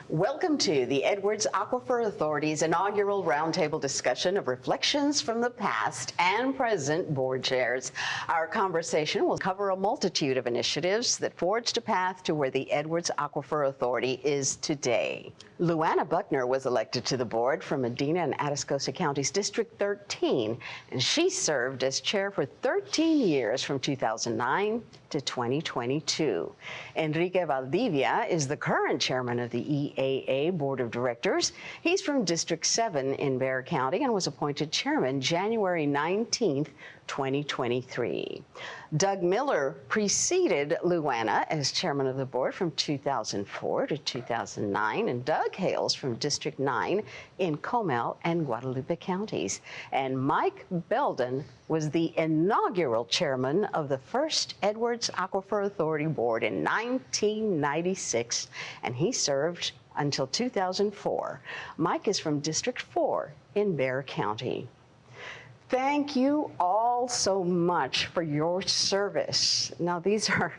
Welcome to the Edwards Aquifer Authority's inaugural roundtable discussion of reflections from the past and present board chairs. Our conversation will cover a multitude of initiatives that forged a path to where the Edwards Aquifer Authority is today. Luana Buckner was elected to the board from Medina and Atascosa County's District 13, and she served as chair for 13 years from 2009 to 2022. Enrique Valdivia is the current chairman of the EAA Board of Directors. He's from District 7 in Bexar County and was appointed chairman January 19th, 2023. Doug Miller preceded Luana as chairman of the board from 2004 to 2009, and Doug hails from District 9 in Comal and Guadalupe counties. And Mike Beldon was the inaugural chairman of the first Edwards Aquifer Authority Board in 1996, and he served until 2004. Mike is from District 4 in Bexar County. Thank you all so much for your service. Now, these are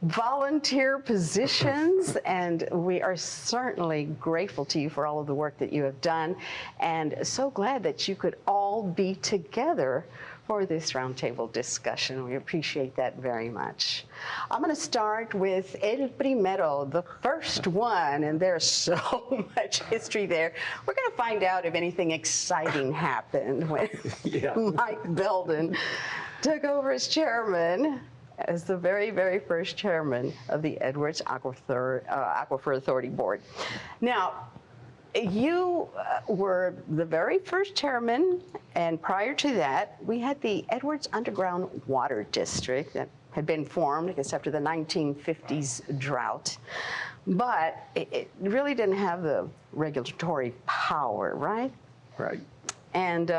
volunteer positions, and we are certainly grateful to you for all of the work that you have done, and so glad that you could all be together for this roundtable discussion. We appreciate that very much. I'm going to start with El Primero, the first one, and there's so much history there. We're going to find out if anything exciting happened when Mike Beldon took over as chairman, as the very, very first chairman of the Edwards Aquifer Authority Board. Now, you were the very first chairman, and prior to that, we had the Edwards Underground Water District that had been formed, I guess, after the 1950s drought. But it really didn't have the regulatory power, right? Right. And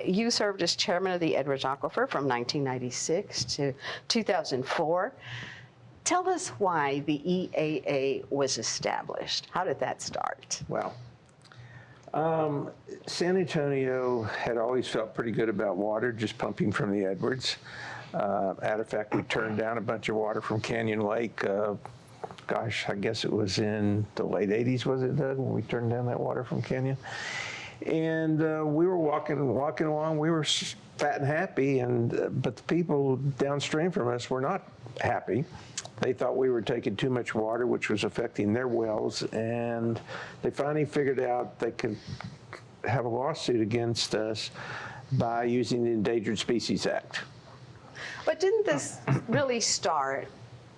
you served as chairman of the Edwards Aquifer from 1996 to 2004. Tell us why the EAA was established. How did that start? Well, San Antonio had always felt pretty good about water, just pumping from the Edwards. Matter of fact, we turned down a bunch of water from Canyon Lake. Gosh, I guess it was in the late 80s, was it, Doug, when we turned down that water from Canyon? And we were walking along. We were fat and happy, but the people downstream from us were not happy. They thought we were taking too much water, which was affecting their wells, and they finally figured out they could have a lawsuit against us by using the Endangered Species Act. But didn't this really start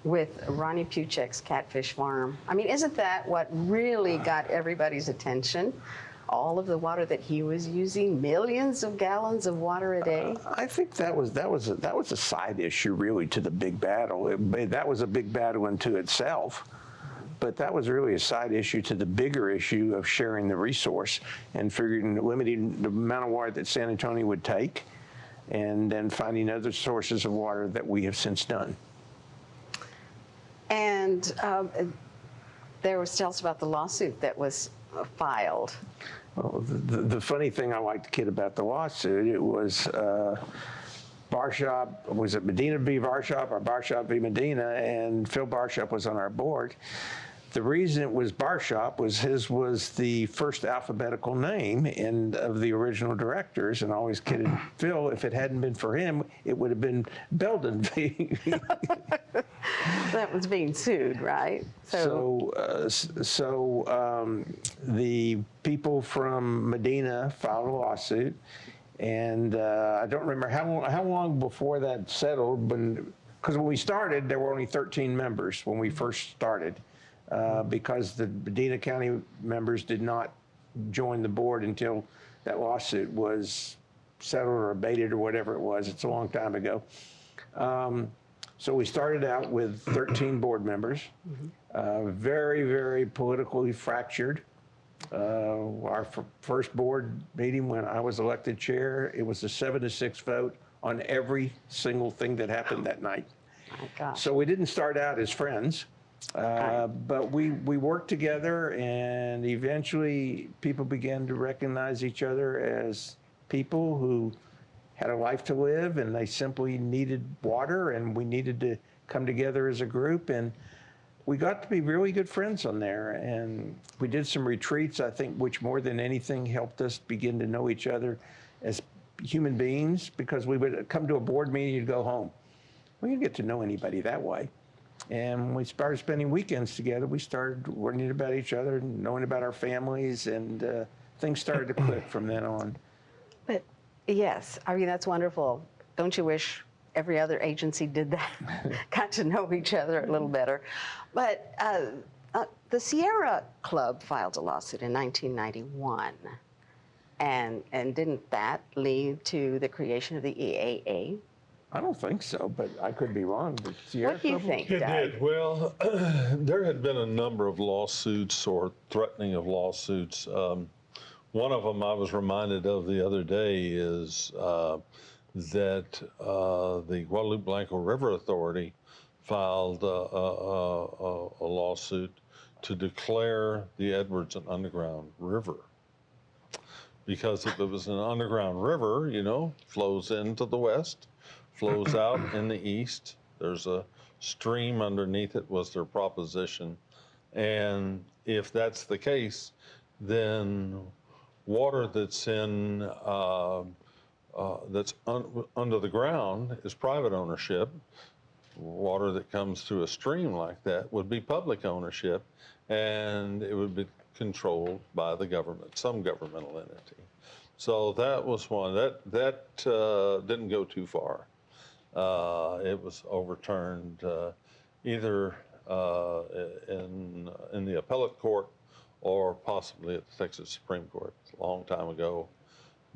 with Ronnie Puchek's catfish farm? I mean, isn't that what really got everybody's attention? All of the water that he was using, millions of gallons of water a day? I think that was a side issue, really, to the big battle. That was a big battle unto itself, but that was really a side issue to the bigger issue of sharing the resource and limiting the amount of water that San Antonio would take, and then finding other sources of water that we have since done. And tell us about the lawsuit that was filed. Well, the funny thing I like to kid about the lawsuit, it was Barshop, was it Medina v. Barshop or Barshop v. Medina, and Phil Barshop was on our board. The reason it was Barshop was his was the first alphabetical name of the original directors, and I always kidded Phil, if it hadn't been for him, it would have been Beldon v. That was being sued, right? So the people from Medina filed a lawsuit, and I don't remember how long before that settled, because when we started, there were only 13 members when we first started, because the Medina County members did not join the board until that lawsuit was settled or abated or whatever it was. It's a long time ago. So we started out with 13 board members, very, very politically fractured. Our first board meeting when I was elected chair, it was a 7-6 vote on every single thing that happened that night. My gosh. So we didn't start out as friends, but we worked together, and eventually people began to recognize each other as people who had a life to live, and they simply needed water, and we needed to come together as a group. And we got to be really good friends on there, and we did some retreats, I think, which more than anything helped us begin to know each other as human beings, because we would come to a board meeting and go home. We didn't get to know anybody that way. And when we started spending weekends together, we started learning about each other, knowing about our families, and things started to click from then on. But yes, I mean, that's wonderful. Don't you wish every other agency did that? Got to know each other a little better. But the Sierra Club filed a lawsuit in 1991. And didn't that lead to the creation of the EAA? I don't think so, but I could be wrong. But Sierra What do you Club- think, It Doug? did. Well, there had been a number of lawsuits or threatening of lawsuits. One of them I was reminded of the other day is that the Guadalupe Blanco River Authority filed a lawsuit to declare the Edwards an underground river. Because if it was an underground river, you know, flows into the west, flows out in the east. There's a stream underneath it, was their proposition. And if that's the case, then water that's in under the ground is private ownership. Water that comes through a stream like that would be public ownership, and it would be controlled by the government, some governmental entity. So that was one. That didn't go too far. It was overturned either in the appellate court or possibly at the Texas Supreme Court a long time ago.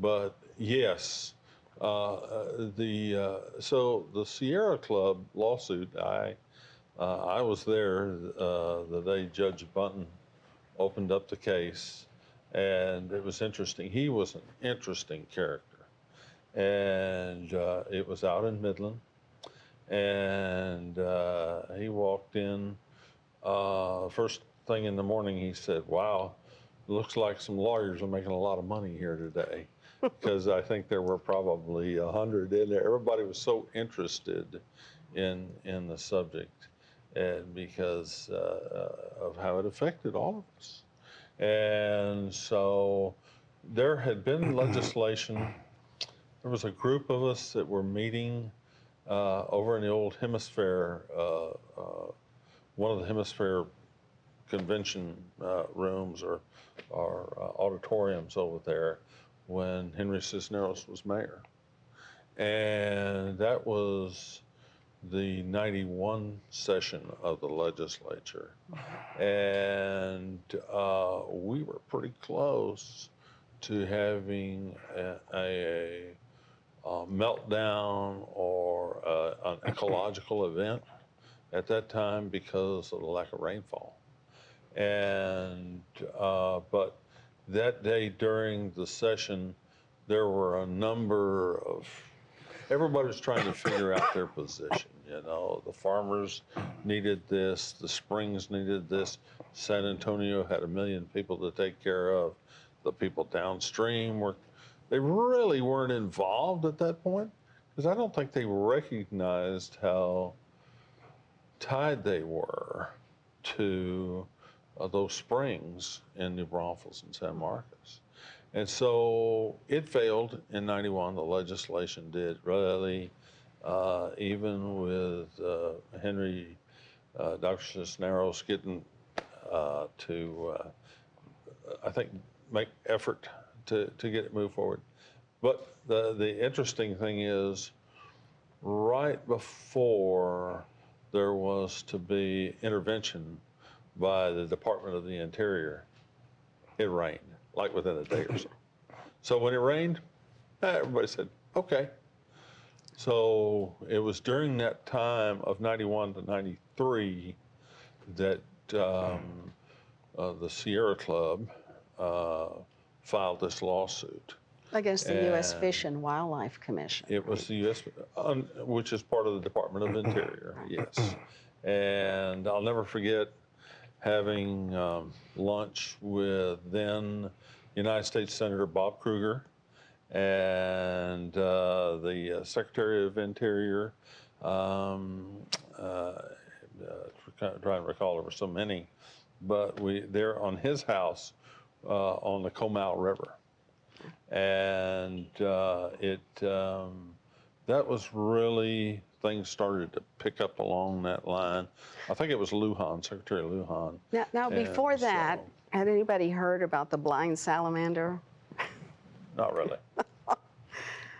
But yes, so the Sierra Club lawsuit, I was there the day Judge Bunton opened up the case, and it was interesting. He was an interesting character, and it was out in Midland, and he walked in. First thing in the morning, he said, "Wow, looks like some lawyers are making a lot of money here today," because I think there were probably 100 in there. Everybody was so interested in the subject, and because of how it affected all of us. And so there had been legislation. There was a group of us that were meeting over in the old Hemisphere, one of the Hemisphere convention rooms or auditoriums over there when Henry Cisneros was mayor. And that was the 91 session of the legislature. And we were pretty close to having a meltdown or an ecological event at that time because of the lack of rainfall. And but that day during the session, there were a number of, everybody was trying to figure out their position. You know, the farmers needed this, the springs needed this, San Antonio had 1 million people to take care of, the people downstream they really weren't involved at that point, because I don't think they recognized how tied they were to those springs in New Braunfels and San Marcos. And so it failed in 91, the legislation did, really, even with Henry, Dr. Cisneros getting to, I think, make effort to get it moved forward. But the interesting thing is, right before there was to be intervention by the Department of the Interior, it rained, like within a day or so. So when it rained, everybody said, okay. So it was during that time of 91 to 93 that the Sierra Club filed this lawsuit. Against the U.S. Fish and Wildlife Commission. It was the U.S., which is part of the Department of Interior, yes. And I'll never forget having lunch with then United States Senator Bob Kruger and the Secretary of Interior, trying to recall, there were so many, but they're on his house on the Comal River. And that was really, things started to pick up along that line. I think it was Lujan, Secretary Lujan. Now before that, had anybody heard about the blind salamander? Not really.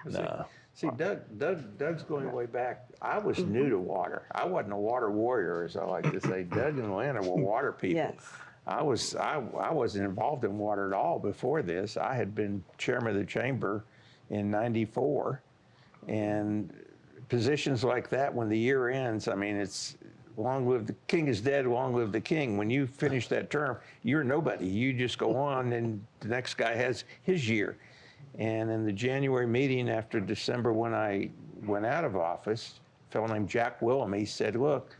No. See, Doug's going way back. I was new to water. I wasn't a water warrior, as I like to say. Doug and Luana were water people. Yes. I wasn't involved in water at all before this. I had been chairman of the chamber in '94, and positions like that, when the year ends, I mean, it's long live the king is dead, long live the king. When you finish that term, you're nobody. You just go on, and the next guy has his year. And in the January meeting after December, when I went out of office, a fellow named Jack Willem, he said, look,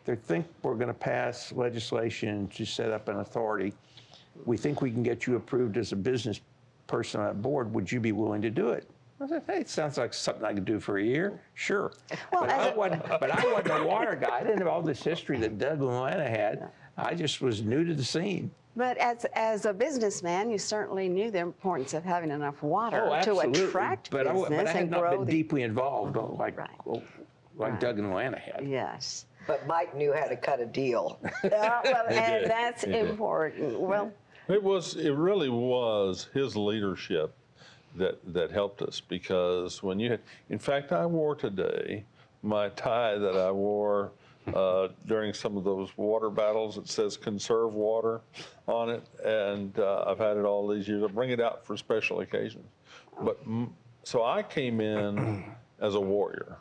they think we're going to pass legislation to set up an authority. We think we can get you approved as a business person on that board. Would you be willing to do it? I said, hey, it sounds like something I could do for a year. Sure. Well, but I wasn't a water guy. I didn't have all this history that Doug and Luana had. I just was new to the scene. But as a businnesman, you certainly knew the importance of having enough water to attract business but I had and not grow been deeply involved like Doug and Luana had. Yes. But Mike knew how to cut a deal. And that's important. Well, It really was his leadership that helped us, because when you had, in fact, I wore today my tie that I wore during some of those water battles. It says conserve water on it, and I've had it all these years. I bring it out for special occasions. But so I came in as a warrior,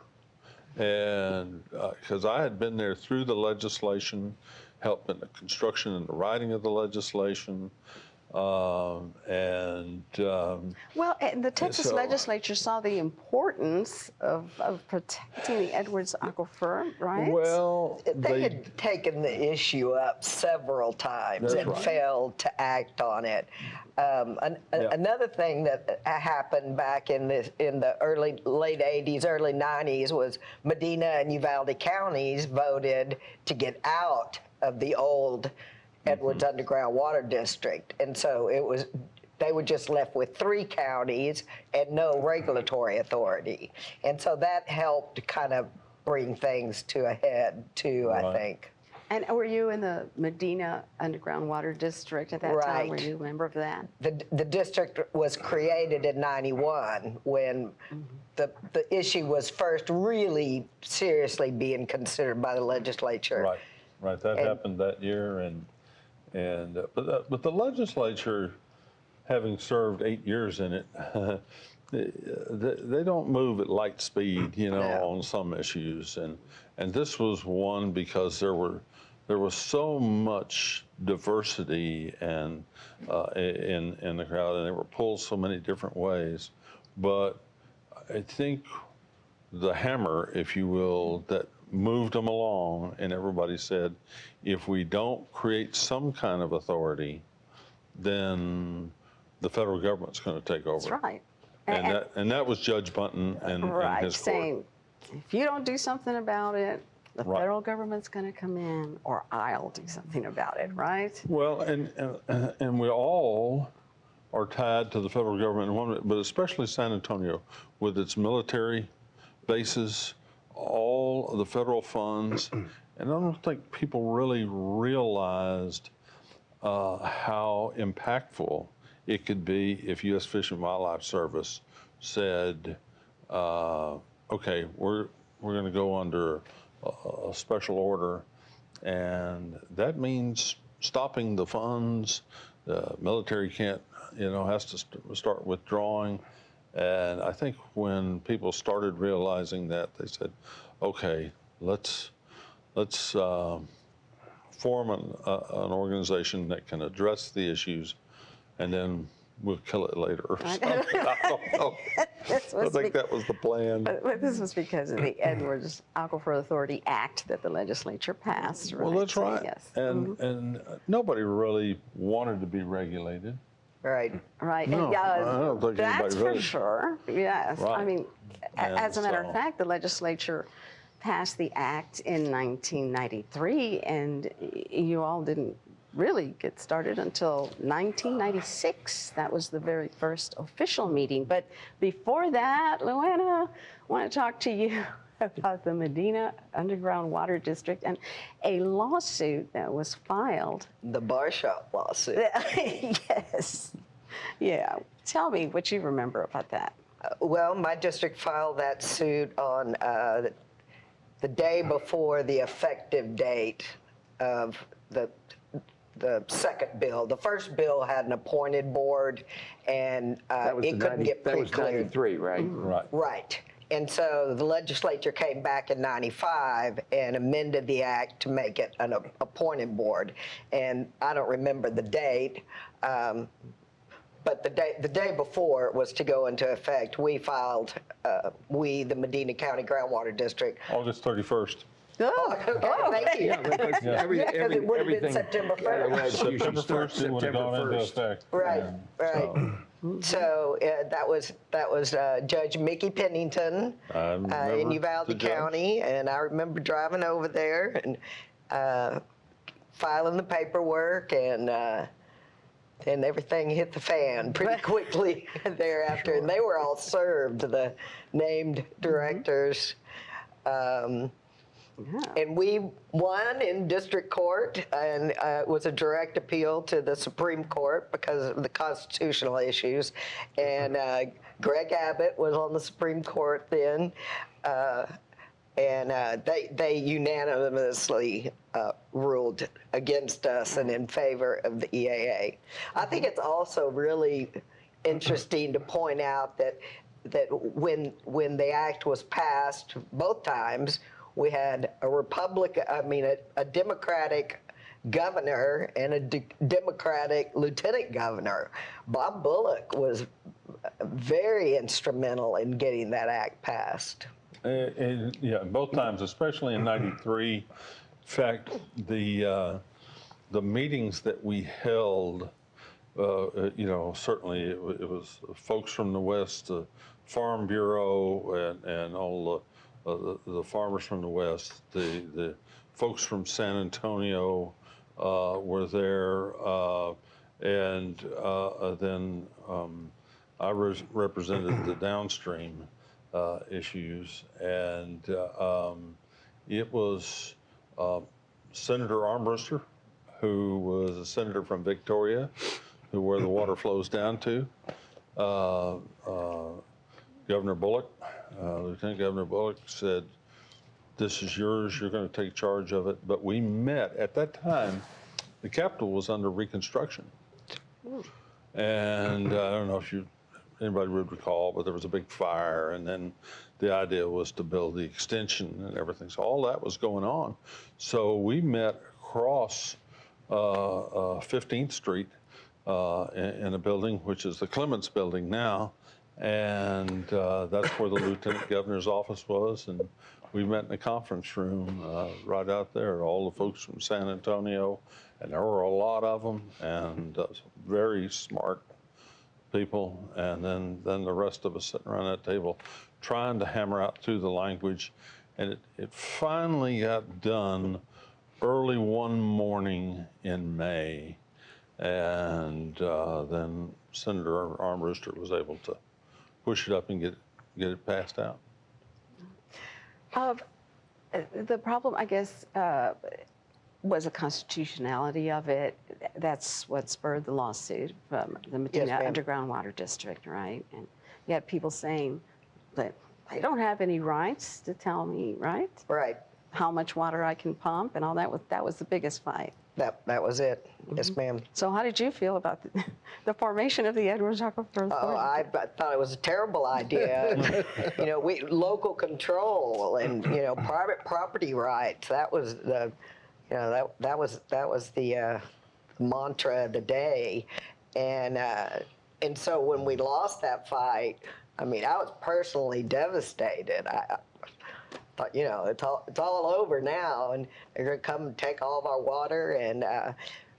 and because I had been there through the legislation, helped in the construction and the writing of the legislation. well, and the Texas legislature saw the importance of protecting the Edwards Aquifer, right? Well, They had taken the issue up several times and failed to act on it. Another thing that happened back in the late 80s, early 90s was Medina and Uvalde counties voted to get out of the old Edwards Underground Water District. And so they were just left with 3 counties and no regulatory authority. And so that helped kind of bring things to a head too, I think. And were you in the Medina Underground Water District at that time? Were you a member of that? The district was created in '91 when the issue was first really seriously being considered by the legislature. Right. That happened that year, but the legislature, having served 8 years in it, they don't move at light speed, on some issues, and this was one because there was so much diversity and in the crowd, and they were pulled so many different ways. But I think the hammer, if you will, that moved them along, and everybody said, if we don't create some kind of authority, then the federal government's going to take over. That's right. And that was Judge Bunton and his court. Saying, if you don't do something about it, the federal government's going to come in, or I'll do something about it, right? Well, and we all are tied to the federal government, but especially San Antonio, with its military bases, all of the federal funds, and I don't think people really realized how impactful it could be if U.S. Fish and Wildlife Service said, okay, we're going to go under a special order, and that means stopping the funds. The military can't, has to start withdrawing. And I think when people started realizing that, they said, okay, let's form an organization that can address the issues, and then we'll kill it later. I don't know. I think that was the plan. But this was because of the Edwards Aquifer Authority Act that the legislature passed, right? Well, that's right. Yes. And nobody really wanted to be regulated. Right. No, I don't think that's anybody for really. sure. Yes. Right. I mean, And as a matter of so- fact, the legislature passed the act in 1993, and you all didn't really get started until 1996. That was the very first official meeting. But before that, Luana, I want to talk to you about the Medina Underground Water District and a lawsuit that was filed. The bar shop lawsuit. Yes. Yeah. Tell me what you remember about that. Well, my district filed that suit on the day before the effective date of the second bill. The first bill had an appointed board, and it couldn't get That was pre-cleared. 93, right? Right. Right. And so the legislature came back in 95 and amended the act to make it an appointed board. And I don't remember the date, but the day before it was to go into effect, we filed, the Medina County Groundwater District. August 31st. Oh, okay, thank you. Yeah, because Because it would have been everything- September yeah, 1st. well, you should September start 1st, it would have September gone into 1st. effect. Right, And right. So that was Judge Mickey Pennington I in remember Uvalde the judge. County, and I remember driving over there and filing the paperwork, and everything hit the fan pretty quickly thereafter. And they were all served, the named directors. And we won in district court, and it was a direct appeal to the Supreme Court because of the constitutional issues. And Greg Abbott was on the Supreme Court then, and they unanimously ruled against us and in favor of the EAA. I think it's also really interesting to point out that when the act was passed both times, we had a Democratic governor and a Democratic lieutenant governor. Bob Bullock was very instrumental in getting that act passed. Yeah, both times, especially in '93. In fact, the meetings that we held, certainly it was folks from the West, the Farm Bureau, and all the farmers from the West, the folks from San Antonio were there, and then I represented the downstream issues, and it was Senator Armbruster, who was a senator from Victoria, where the water flows down to, Governor Bullock, Lieutenant Governor Bullock said, "This is yours, you're going to take charge of it." But we met, at that time, the Capitol was under reconstruction. And I don't know if anybody would recall, but there was a big fire, and then the idea was to build the extension and everything. So all that was going on. So we met across 15th Street in a building, which is the Clements Building now. And that's where the Lieutenant Governor's office was. And we met in the conference room right out there, all the folks from San Antonio. And there were a lot of them, and very smart people. And then the rest of us sitting around that table trying to hammer out through the language. And it finally got done early one morning in May. And then Senator Armbruster was able to push it up and get it passed out. The problem, I guess, was the constitutionality of it. That's what spurred the lawsuit from the Medina Yes, ma'am. Underground Water District, right? And you had people saying that they don't have any rights to tell me, right? Right. How much water I can pump and all that. That was the biggest fight. That was it. Yes, ma'am. So how did you feel about the formation of the Edwards Aquifer Oh, Authority? I thought it was a terrible idea. We local control and private property rights. That was the, that was the mantra of the day, and so when we lost that fight, I was personally devastated. I thought, it's all over now, and they're going to come and take all of our water. And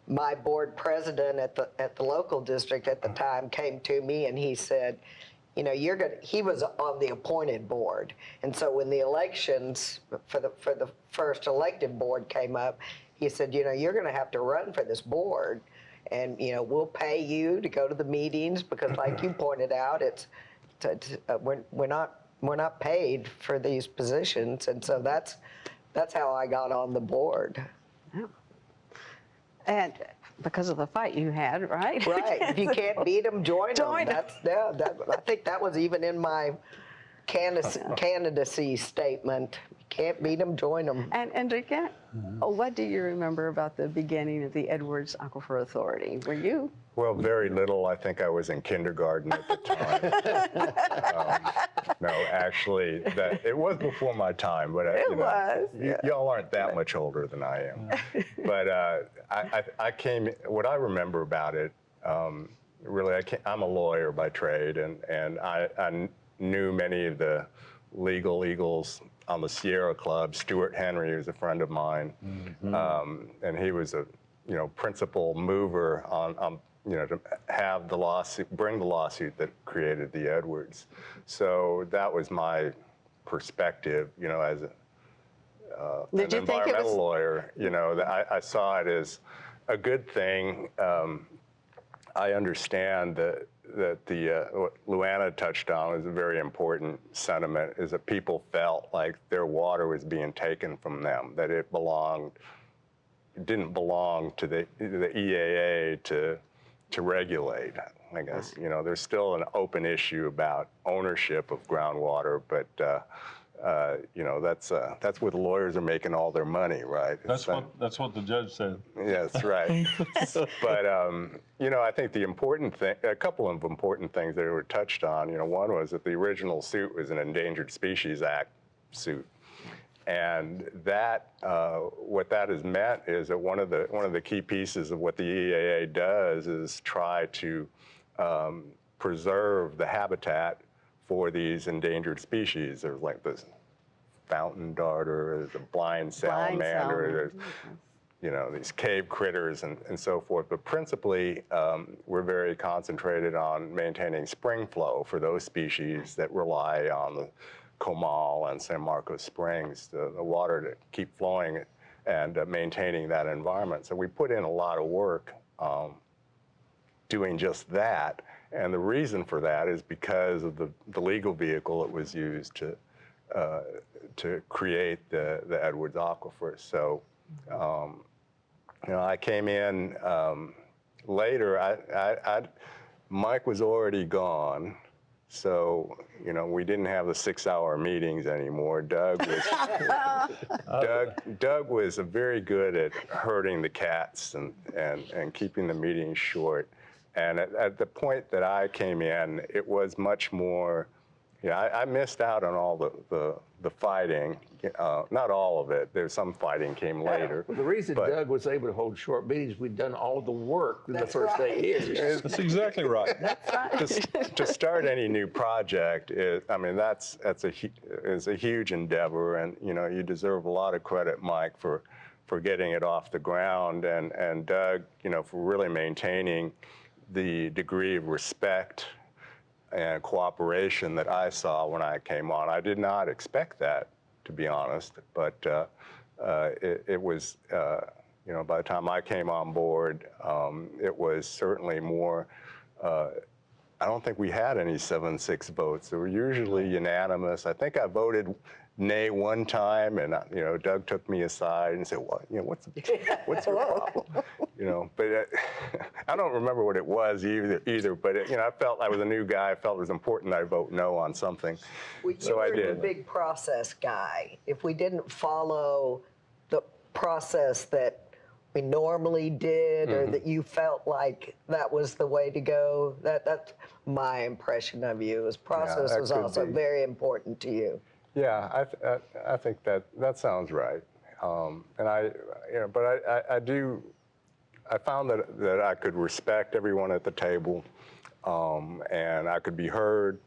my board president at the local district at the time came to me, and he said, he was on the appointed board. And so when the elections for the first elected board came up, he said, you're going to have to run for this board. And, we'll pay you to go to the meetings because like you pointed out, we're not paid for these positions. And so that's how I got on the board. Oh. And because of the fight you had, right? Right. If you can't beat them, join them. I think that was even in my candidacy statement. Can't beat them, join them. And Enrique, what do you remember about the beginning of the Edwards Aquifer Authority? Were you? Well, very little. I think I was in kindergarten at the time. No, actually, it was before my time. But y'all aren't that much older than I am. But what I remember about it, really, I'm a lawyer by trade, and I knew many of the legal eagles on the Sierra Club. Stuart Henry was a friend of mine, and he was a principal mover on to have the lawsuit, bring the lawsuit that created the Edwards. So that was my perspective, as an environmental lawyer. I saw it as a good thing. I understand that what Luana touched on was a very important sentiment, is that people felt like their water was being taken from them, that it didn't belong to the EAA to regulate. I guess there's still an open issue about ownership of groundwater, but that's where the lawyers are making all their money, right? That's what the judge said. Yes, right. But I think the important thing, a couple of important things that were touched on. One was that the original suit was an Endangered Species Act suit, and that what that has meant is that one of the key pieces of what the EAA does is try to preserve the habitat for these endangered species. There's like this fountain darter, there's a blind salamander, there's these cave critters and so forth. But principally, we're very concentrated on maintaining spring flow for those species that rely on the Comal and San Marcos Springs, the water to keep flowing and maintaining that environment. So we put in a lot of work doing just that. And the reason for that is because of the legal vehicle that was used to create the Edwards Aquifer. So, I came in later. Mike was already gone, so we didn't have the 6-hour meetings anymore. Doug was very good at herding the cats and keeping the meetings short. And at the point that I came in, it was much more, I missed out on all the fighting, not all of it. There's some fighting came later. Well, the reason Doug was able to hold short meetings, we'd done all the work in the first 8 years. That's exactly right. That's right. To start any new project, is a huge endeavor, and you deserve a lot of credit, Mike, for getting it off the ground, and Doug, for really maintaining the degree of respect and cooperation that I saw when I came on. I did not expect that, to be honest, but it was, by the time I came on board, it was certainly more, I don't think we had any 7-6 votes. They were usually unanimous. I think I voted nay one time, and Doug took me aside and said, "Well, what's the problem?" But I don't remember what it was either. But I felt I was a new guy. I felt it was important that I vote no on something, so I did. You were the big process guy. If we didn't follow the process that we normally did, or that you felt like that was the way to go, that's my impression of you. As process was also very important to you. Yeah, I think that sounds right, and I found that I could respect everyone at the table, and I could be heard,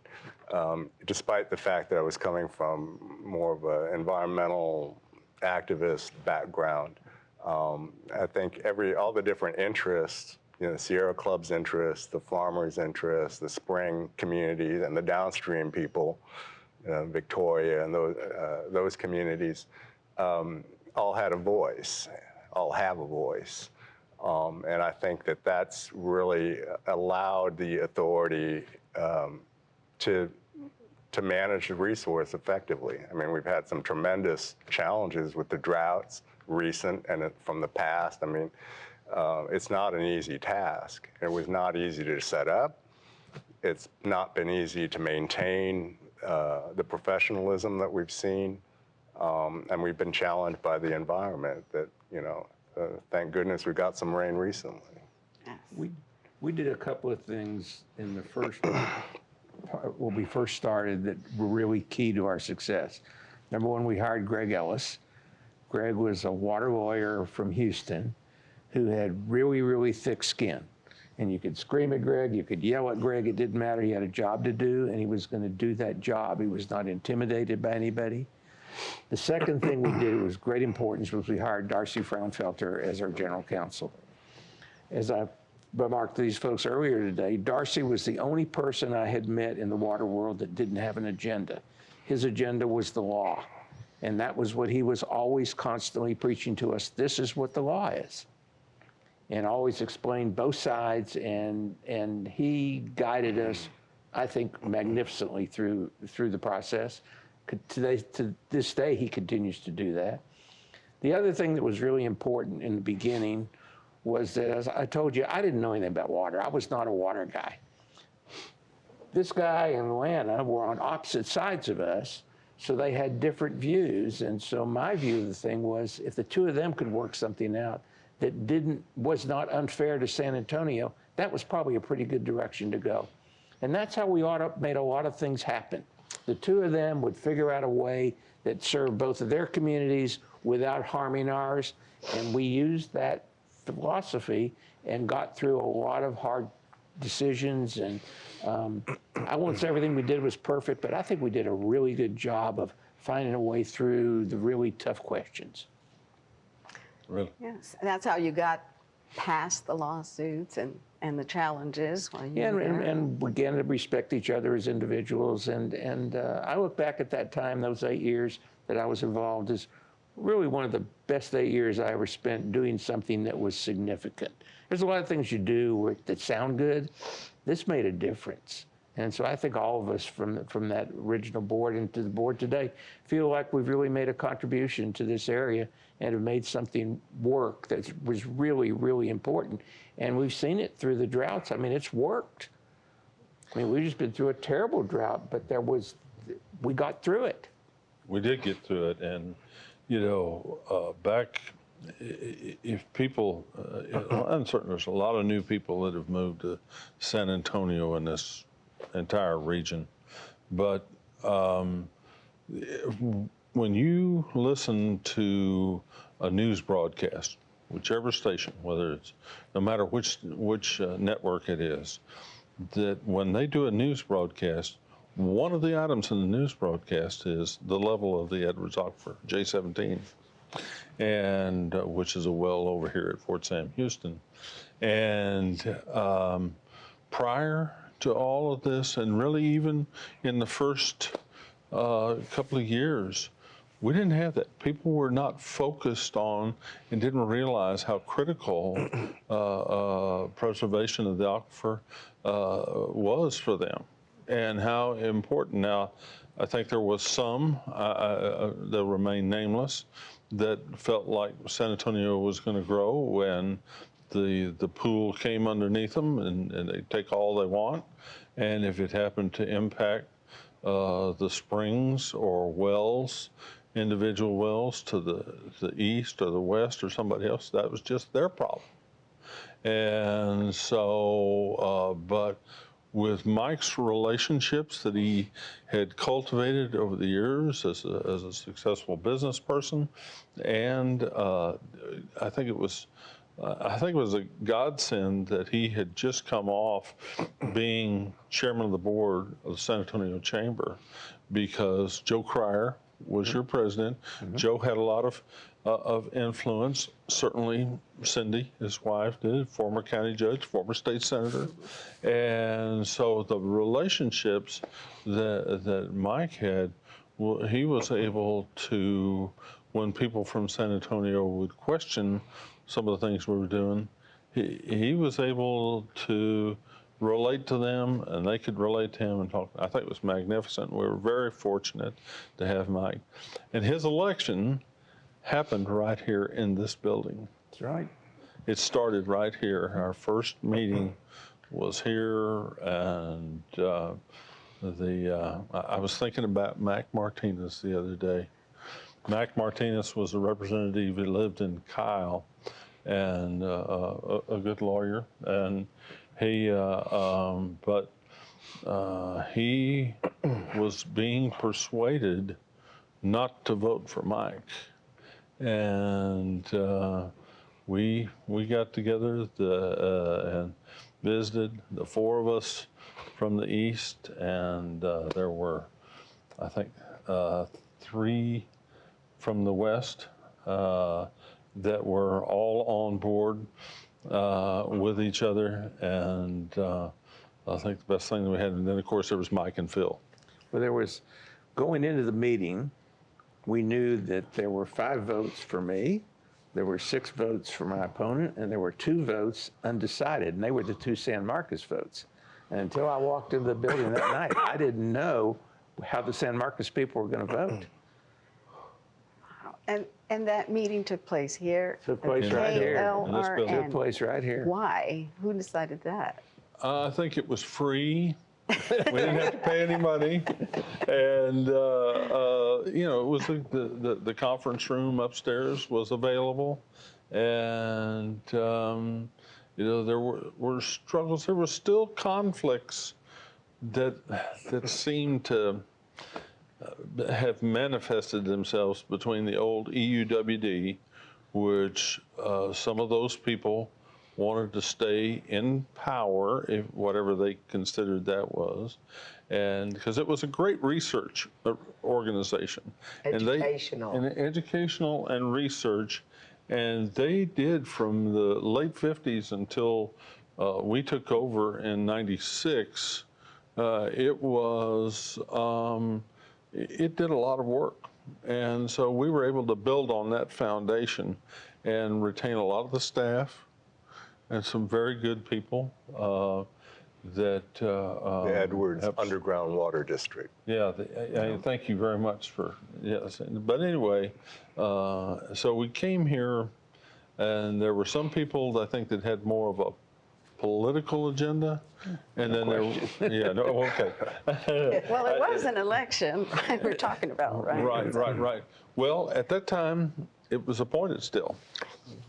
despite the fact that I was coming from more of an environmental activist background. I think all the different interests, the Sierra Club's interest, the farmers' interest, the spring communities, and the downstream people, Victoria and those communities, all had a voice, all have a voice. And I think that that's really allowed the authority to manage the resource effectively. I mean, we've had some tremendous challenges with the droughts, recent and from the past. I mean, it's not an easy task. It was not easy to set up. It's not been easy to maintain the professionalism that we've seen. And we've been challenged by the environment that, thank goodness we got some rain recently. Yes. We did a couple of things in the first, when we first started, that were really key to our success. Number one, we hired Greg Ellis. Greg was a water lawyer from Houston who had really, really thick skin. And you could scream at Greg, you could yell at Greg, it didn't matter. He had a job to do, and he was going to do that job. He was not intimidated by anybody. The second thing we did, was great importance, was we hired Darcy Fraunfelter as our general counsel. As I remarked to these folks earlier today, Darcy was the only person I had met in the water world that didn't have an agenda. His agenda was the law. And that was what he was always constantly preaching to us. This is what the law is. And always explained both sides, and he guided us, I think, magnificently through the process. To this day, he continues to do that. The other thing that was really important in the beginning was that, as I told you, I didn't know anything about water. I was not a water guy. This guy and Luana were on opposite sides of us, so they had different views. And so my view of the thing was, if the two of them could work something out that was not unfair to San Antonio, that was probably a pretty good direction to go. And that's how we made a lot of things happen. The two of them would figure out a way that served both of their communities without harming ours. And we used that philosophy and got through a lot of hard decisions. And I won't say everything we did was perfect, but I think we did a really good job of finding a way through the really tough questions. Really? Yes, and that's how you got past the lawsuits and the challenges. And began to respect each other as individuals. And I look back at that time, those 8 years that I was involved, as really one of the best 8 years I ever spent doing something that was significant. There's a lot of things you do that sound good. This made a difference. And so I think all of us from that original board and to the board today feel like we've really made a contribution to this area and have made something work that was really, really important. And we've seen it through the droughts. I mean, it's worked. I mean, we've just been through a terrible drought, but we got through it. We did get through it. And, back, if people, I'm certain there's a lot of new people that have moved to San Antonio in this entire region. But when you listen to a news broadcast, whichever station, whether it's, no matter which network it is, that when they do a news broadcast, one of the items in the news broadcast is the level of the Edwards Aquifer, J17, and which is a well over here at Fort Sam Houston. And prior to all of this, and really even in the first couple of years, we didn't have that. People were not focused on and didn't realize how critical preservation of the aquifer was for them and how important. Now, I think there was some that remain nameless that felt like San Antonio was going to grow when the pool came underneath them and they take all they want. And if it happened to impact the springs or wells, individual wells to the east or the west or somebody else, that was just their problem. And so, but with Mike's relationships that he had cultivated over the years as a successful business person, and I think it was a godsend that he had just come off being chairman of the board of the San Antonio Chamber, because Joe Cryer was your president. Joe had a lot of influence. Certainly, Cindy, his wife, did. Former county judge, former state senator, and so the relationships that Mike had, he was able to, when people from San Antonio would question some of the things we were doing, he was able to relate to them, and they could relate to him and talk. I think it was magnificent. We were very fortunate to have Mike. And his election happened right here in this building. That's right. It started right here. Our first meeting was here, and I was thinking about Mac Martinez the other day. Mac Martinez was a representative. He lived in Kyle, and a good lawyer, and he was being persuaded not to vote for Mike, and we got together and visited, the four of us from the east, and there were, I think, 3 from the west that were all on board with each other, and I think the best thing that we had, and then of course there was Mike and Phil. Well, there was, going into the meeting, we knew that there were 5 votes for me, there were 6 votes for my opponent, and there were 2 votes undecided, and they were the 2 San Marcos votes. And until I walked into the building that night, I didn't know how the San Marcos people were going to vote. And that meeting took place here? Took place right here. In this building. Took place right here. Why? Who decided that? I think it was free. We didn't have to pay any money, and it was the conference room upstairs was available, and there were struggles. There were still conflicts that seemed to have manifested themselves between the old EUWD, which some of those people wanted to stay in power, if whatever they considered that was, and because it was a great research organization, educational and research, and they did from the late 50s until we took over in '96. It did a lot of work, and so we were able to build on that foundation and retain a lot of the staff and some very good people the Edwards Underground Water District. Yeah, thank you very much for, yes. But anyway, so we came here, and there were some people, I think, that had more of a political agenda, and then okay. Well, it was an election we're talking about, right? Right. Well, at that time, it was appointed still.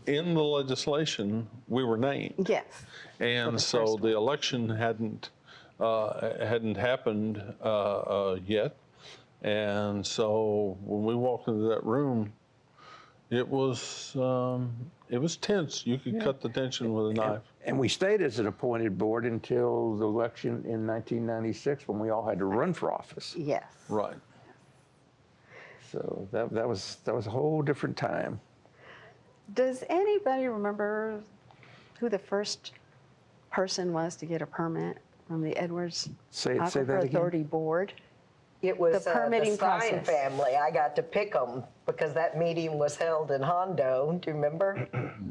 In the legislation, we were named. Yes. And so the election hadn't happened yet, and so when we walked into that room, it was tense. You could cut the tension with a knife. And we stayed as an appointed board until the election in 1996, when we all had to run for office. Yes. Right. So that was a whole different time. Does anybody remember who the first person was to get a permit from the Edwards Say that Aquifer again. Authority Board? It was The permitting the Stein process. family. I got to pick them because that meeting was held in Hondo. Do you remember?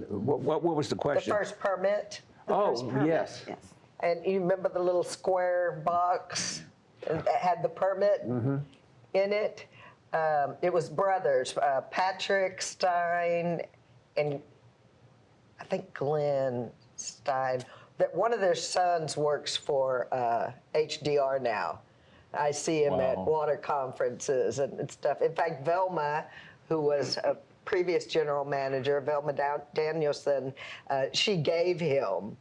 What was the The question? first permit. First permit, yes. Yes. And you remember the little square box that had the permit in it? It was brothers, Patrick Stein and I think Glenn Stein. That one of their sons works for HDR now. I see him at water conferences and stuff. In fact, Velma, who was a previous general manager, Velma Danielson, she gave him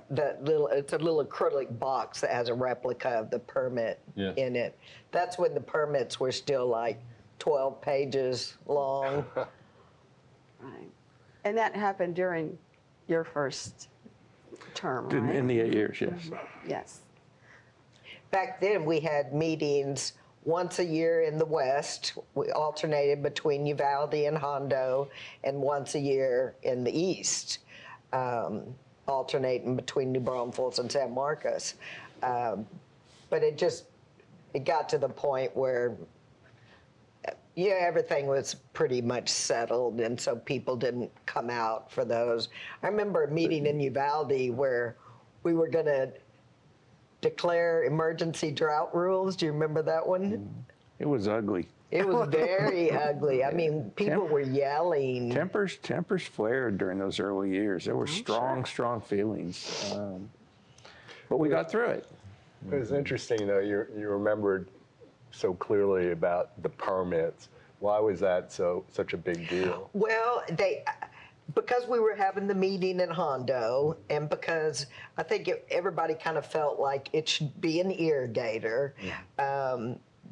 it's a little acrylic box that has a replica of the permit in it. That's when the permits were still like 12 pages long. Right. And that happened during your first term, right? In the 8 years, yes. Yes. Back then, we had meetings once a year in the West. We alternated between Uvalde and Hondo, and once a year in the East, alternating between New Braunfels and San Marcos. But it got to the point where everything was pretty much settled, and so people didn't come out for those. I remember a meeting in Uvalde where we were going to declare emergency drought rules. Do you remember that one? It was ugly. It was very ugly. I mean, people were yelling. Tempers flared during those early years. There were strong feelings. But we got through it. It was interesting, though, you remembered so clearly about the permits. Why was that such a big deal? Well, because we were having the meeting in Hondo, and because I think everybody kind of felt like it should be an irrigator,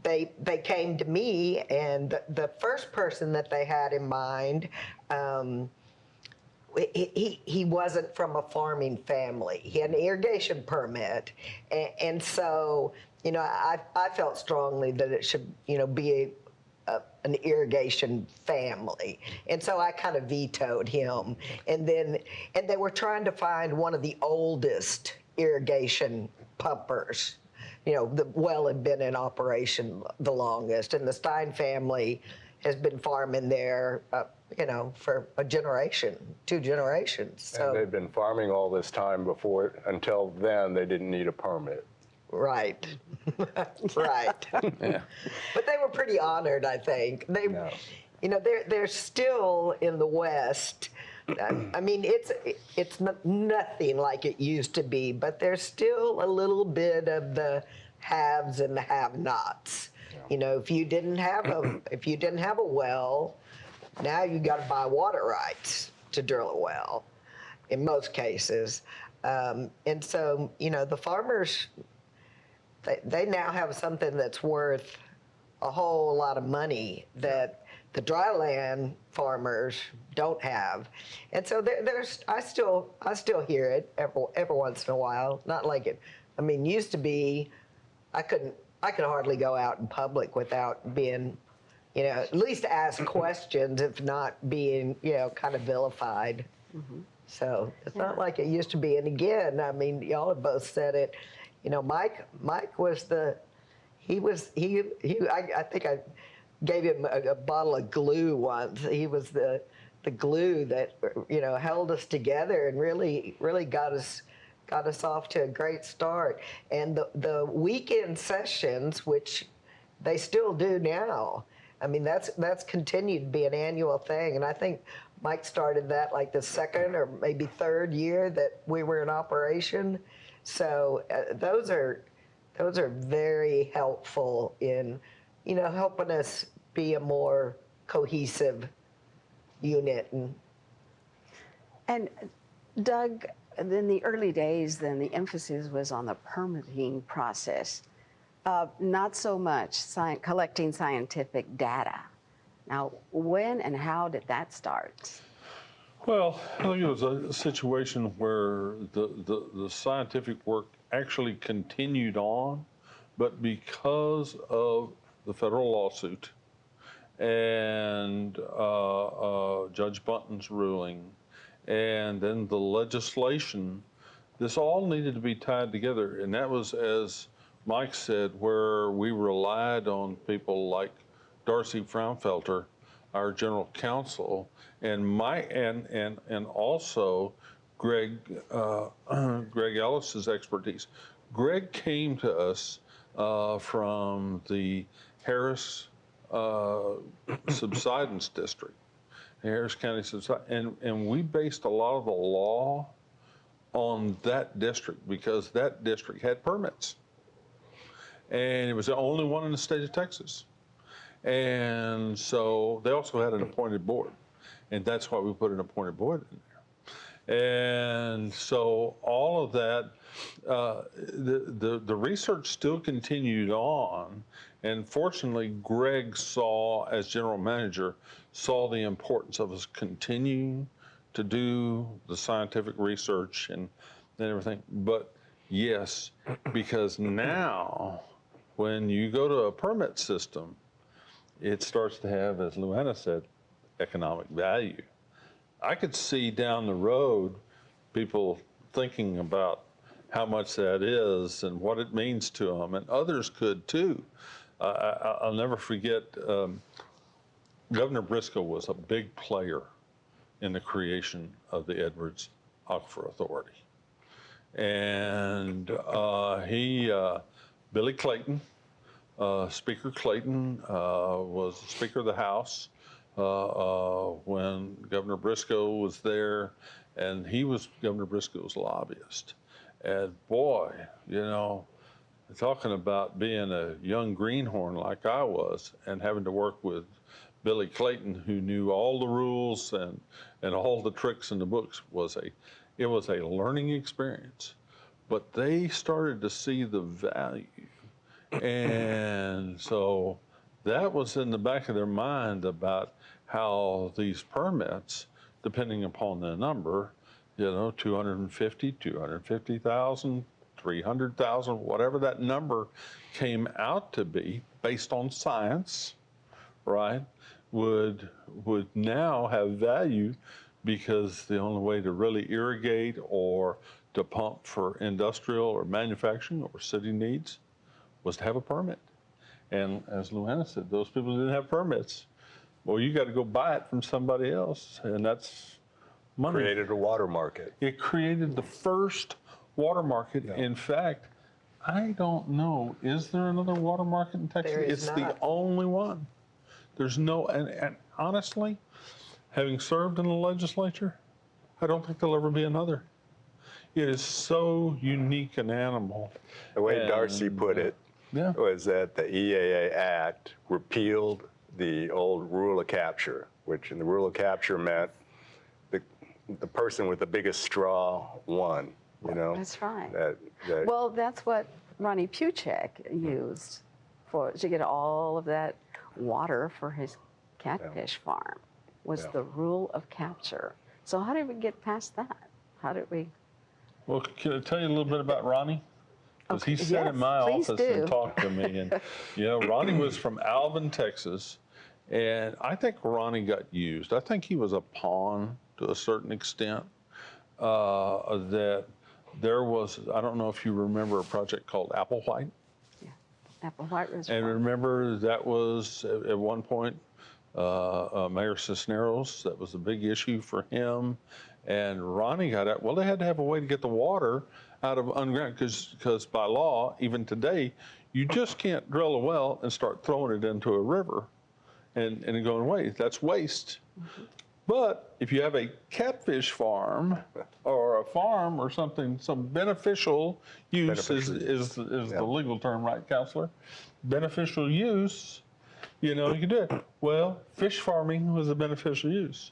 they came to me, and the first person that they had in mind, he wasn't from a farming family. He had an irrigation permit, and so I felt strongly that it should be an irrigation family, and so I kind of vetoed him. And they were trying to find one of the oldest irrigation pumpers. The well had been in operation the longest, and the Stein family has been farming there, for a generation, 2 generations. So, and they'd been farming all this time before. Until then, they didn't need a permit. Right. Right. Yeah. But they were pretty honored, I think. They're still in the West. I mean, it's nothing like it used to be, but there's still a little bit of the haves and the have-nots. Yeah. If you didn't have a well, now you got to buy water rights to drill a well, in most cases. And so, the farmers, they now have something that's worth a whole lot of money that the dry land farmers don't have. And so I still hear it every once in a while. Not like it. I mean, used to be, I could hardly go out in public without being, at least ask questions, if not being, kind of vilified. Mm-hmm. So it's not like it used to be. And again, I mean, y'all have both said it. Mike was I think I gave him a bottle of glue once. He was the glue that, held us together and really got us off to a great start. And the weekend sessions, which they still do now, I mean, that's continued to be an annual thing. And I think Mike started that like the second or maybe third year that we were in operation. So those are very helpful in, helping us be a more cohesive unit. And Doug, in the early days, then the emphasis was on the permitting process, not so much collecting scientific data. Now, when and how did that start? Well, I think it was a situation where the scientific work actually continued on, but because of the federal lawsuit and Judge Bunton's ruling, and then the legislation, this all needed to be tied together. And that was, as Mike said, where we relied on people like Darcy Fraunfelter, our general counsel, and and also Greg Ellis's expertise. Greg came to us from the Harris subsidence district, Harris County subsidence, and we based a lot of the law on that district because that district had permits, and it was the only one in the state of Texas. And so they also had an appointed board, and that's why we put an appointed board in there. And so all of that, the research still continued on, and fortunately, Greg as general manager, saw the importance of us continuing to do the scientific research and everything. But yes, because now when you go to a permit system, it starts to have, as Luana said, economic value. I could see down the road people thinking about how much that is and what it means to them, and others could too. I'll never forget, Governor Briscoe was a big player in the creation of the Edwards Aquifer Authority. And Billy Clayton, Speaker Clayton was Speaker of the House when Governor Briscoe was there, and he was Governor Briscoe's lobbyist. And boy, you know, talking about being a young greenhorn like I was and having to work with Billy Clayton, who knew all the rules and all the tricks in the books, it was a learning experience. But they started to see the value. And so that was in the back of their mind about how these permits, depending upon the number, you know, 250, 250,000, 300,000, whatever that number came out to be based on science, right, would now have value, because the only way to really irrigate or to pump for industrial or manufacturing or city needs was to have a permit. And as Luana said, those people didn't have permits. Well, you got to go buy it from somebody else, and that's money. Created a water market. It created the first water market. Yeah. In fact, I don't know, is there another water market in Texas? There is It's not. the only one. There's no, and honestly, having served in the legislature, I don't think there'll ever be another. It is so unique an animal. The way And, Darcy put it yeah. was that the EAA Act repealed the old rule of capture, which in the rule of capture meant the person with the biggest straw won, you know? That's right. That Well, that's what Ronnie Puchek used to get all of that water for his catfish farm, was Yeah. the rule of capture. So how did we get past that? How did we? Well, can I tell you a little bit about Ronnie? Because he Okay, sat in yes, my please office do. and talked to me. And, you know, Ronnie was from Alvin, Texas. And I think Ronnie got used. I think he was a pawn to a certain extent. That there was, I don't know if you remember a project called Applewhite. Applewhite Reservoir. And remember that was at one point Mayor Cisneros, that was a big issue for him. And Ronnie got out. Well, they had to have a way to get the water out of underground, because by law, even today, you just can't drill a well and start throwing it into a river and it going away. That's waste. Mm-hmm. But if you have a catfish farm or a farm or something, some beneficial use is the legal term, right, Counselor? Beneficial use, you know, you can do it. Well, fish farming was a beneficial use.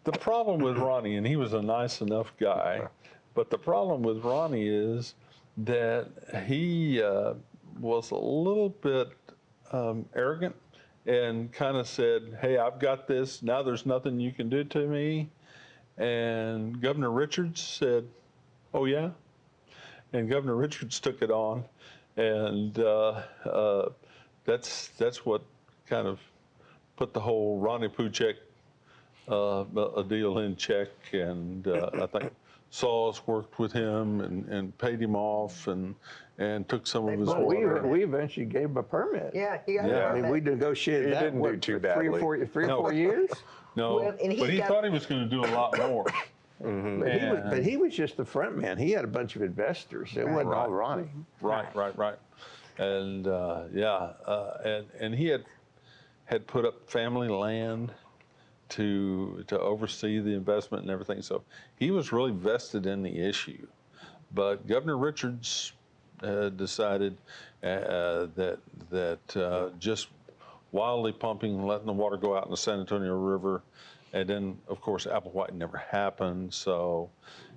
The problem with Ronnie, and he was a nice enough guy, but the problem with Ronnie is that he was a little bit arrogant and kind of said, hey, I've got this, now there's nothing you can do to me. And Governor Richards said, oh yeah? And Governor Richards took it on, and that's what kind of put the whole Ronnie Puchek a deal in check. And I think Saws worked with him and paid him off and took some of his Well, water. we eventually gave him a permit. Yeah, he got Yeah. a I mean, we permit. negotiated He that didn't do too for 3 or badly. 4, No. 4 years. No, Well, and he but he got- thought he was going to do a lot more. But he was just the front man. He had a bunch of investors. It wasn't all Ronnie. Right. And and he had put up family land to oversee the investment and everything. So he was really vested in the issue. But Governor Richards decided that just wildly pumping and letting the water go out in the San Antonio River, and then of course Applewhite never happened. So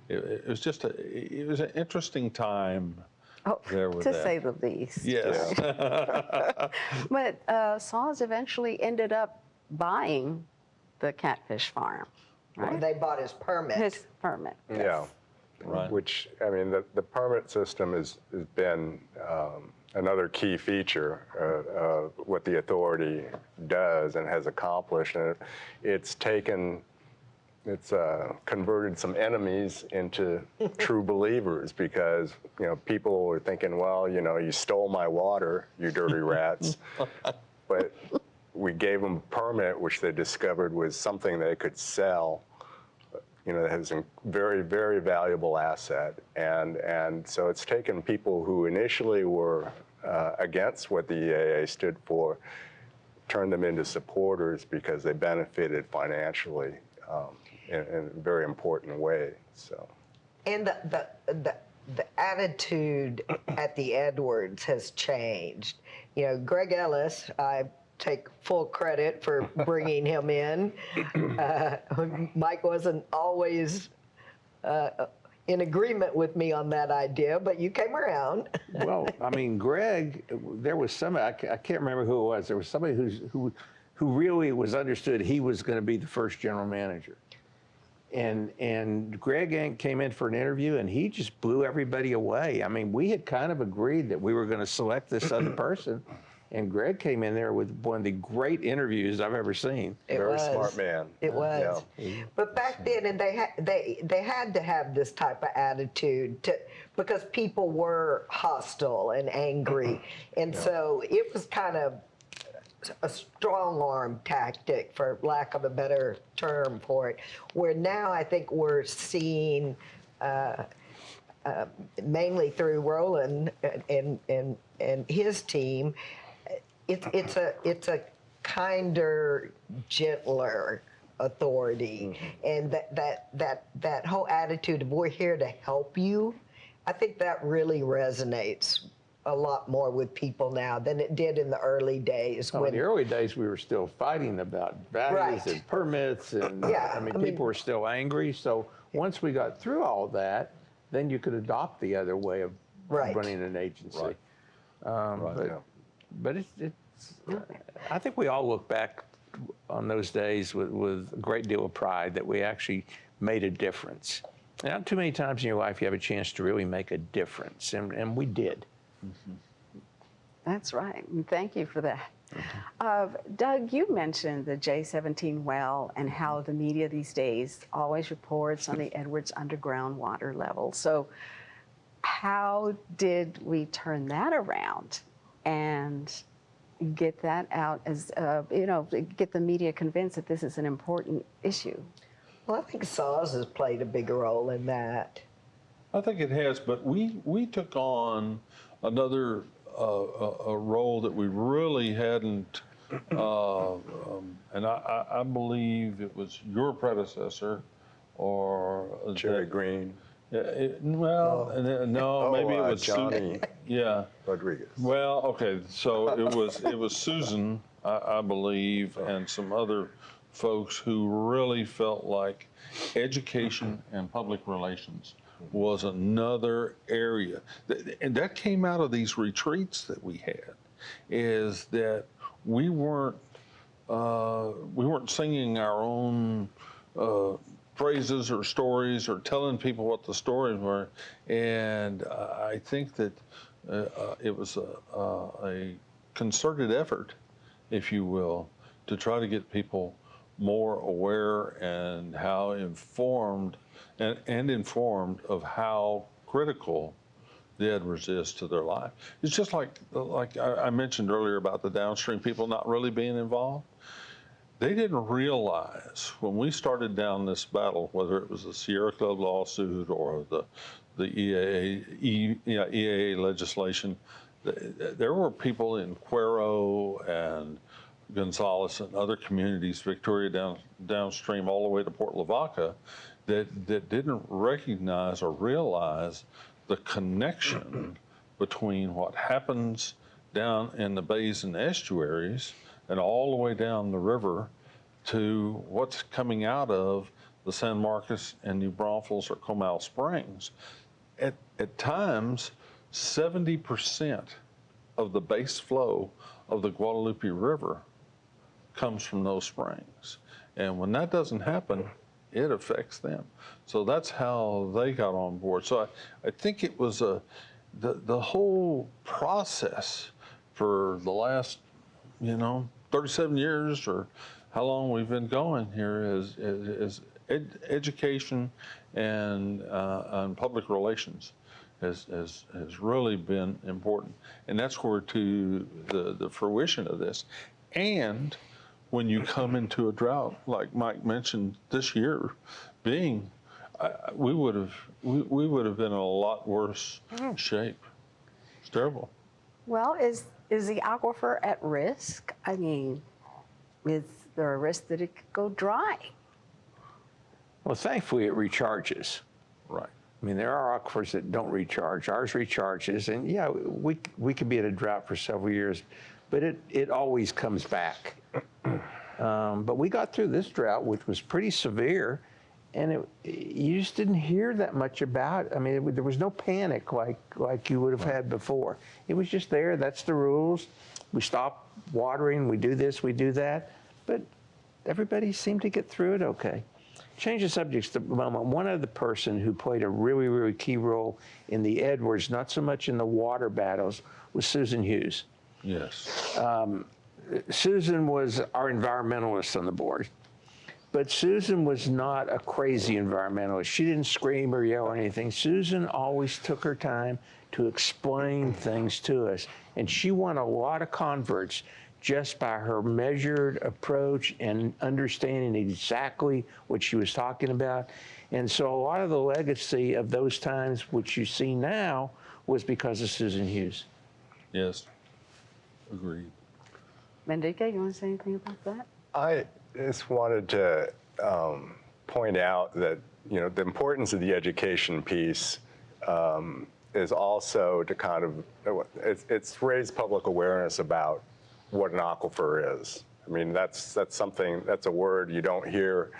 it was just it was an interesting time. Oh, there with to that. say the least. Yes. But Saws eventually ended up buying the catfish farm, right? They bought his permit. His permit. Yeah. Right. Which, I mean, the permit system has been another key feature of what the authority does and has accomplished. And it's converted some enemies into true believers, because, people were thinking, well, you stole my water, you dirty rats. But we gave them a permit, which they discovered was something they could sell, that has a very, very valuable asset. And so it's taken people who initially were against what the EAA stood for, turned them into supporters because they benefited financially in a very important way. So, And the attitude at the Edwards has changed. Greg Ellis, I take full credit for bringing him in. Mike wasn't always in agreement with me on that idea, but you came around. Well, I mean, Greg, there was somebody, I can't remember who it was. There was somebody who really was understood he was going to be the first general manager. And Greg came in for an interview, and he just blew everybody away. I mean, we had kind of agreed that we were going to select this other person, and Greg came in there with one of the great interviews I've ever seen. very smart man. It was. Yeah. But back then, and they had to have this type of attitude because people were hostile and angry, and so it was kind of a strong arm tactic, for lack of a better term for it, where now I think we're seeing mainly through Roland and his team, it's a kinder, gentler authority, and that whole attitude of we're here to help you, I think that really resonates a lot more with people now than it did in the early days. In the early days, we were still fighting about values Right. and permits, and I mean, people were still angry. So once we got through all that, then you could adopt the other way of Right. running an agency. Right. But it's I think we all look back on those days with a great deal of pride that we actually made a difference. Not too many times in your life you have a chance to really make a difference, and we did. Mm-hmm. That's right. And thank you for that. Doug, you mentioned the J17 well and how the media these days always reports on the Edwards underground water level. So how did we turn that around and get that out as, get the media convinced that this is an important issue? Well, I think SAWS has played a bigger role in that. I think it has, but we took on another a role that we really hadn't, and I believe it was your predecessor, or Jerry Green. Yeah, no, maybe it was Johnny yeah. Rodriguez. Well, okay, so it was Susan, I believe, and some other folks who really felt like education and public relations was another area. And that came out of these retreats that we had, is that we weren't singing our own phrases or stories or telling people what the stories were. And I think that it was a concerted effort, if you will, to try to get people more aware and how informed and informed of how critical the Edwards is to their life. It's just like I mentioned earlier about the downstream people not really being involved. They didn't realize when we started down this battle, whether it was the Sierra Club lawsuit or the EAA legislation, there were people in Cuero and Gonzales and other communities, Victoria downstream all the way to Port Lavaca, that didn't recognize or realize the connection between what happens down in the bays and estuaries and all the way down the river to what's coming out of the San Marcos and New Braunfels or Comal Springs. At times, 70% of the base flow of the Guadalupe River comes from those springs. And when that doesn't happen, it affects them. So that's how they got on board. So I think it was the whole process for the last, 37 years or how long we've been going here is education and public relations has really been important. And that's where to the fruition of this. And when you come into a drought, like Mike mentioned, this year being, we would have been in a lot worse shape. It's terrible. Well, is the aquifer at risk? I mean, is there a risk that it could go dry? Well, thankfully, it recharges. Right. I mean, there are aquifers that don't recharge. Ours recharges, and yeah, we could be at a drought for several years, but it always comes back. But we got through this drought, which was pretty severe, and you just didn't hear that much about it. I mean, there was no panic like you would have had before. It was just there. That's the rules. We stop watering. We do this. We do that. But everybody seemed to get through it okay. Change the subject a moment. One other person who played a really, really key role in the Edwards, not so much in the water battles, was Susan Hughes. Yes. Susan was our environmentalist on the board, but Susan was not a crazy environmentalist. She didn't scream or yell or anything. Susan always took her time to explain things to us, and she won a lot of converts just by her measured approach and understanding exactly what she was talking about. And so a lot of the legacy of those times, which you see now, was because of Susan Hughes. Yes. Agreed. Enrique, you want to say anything about that? I just wanted to point out that, the importance of the education piece is also to kind of, it's raised public awareness about what an aquifer is. I mean, that's a word you don't hear,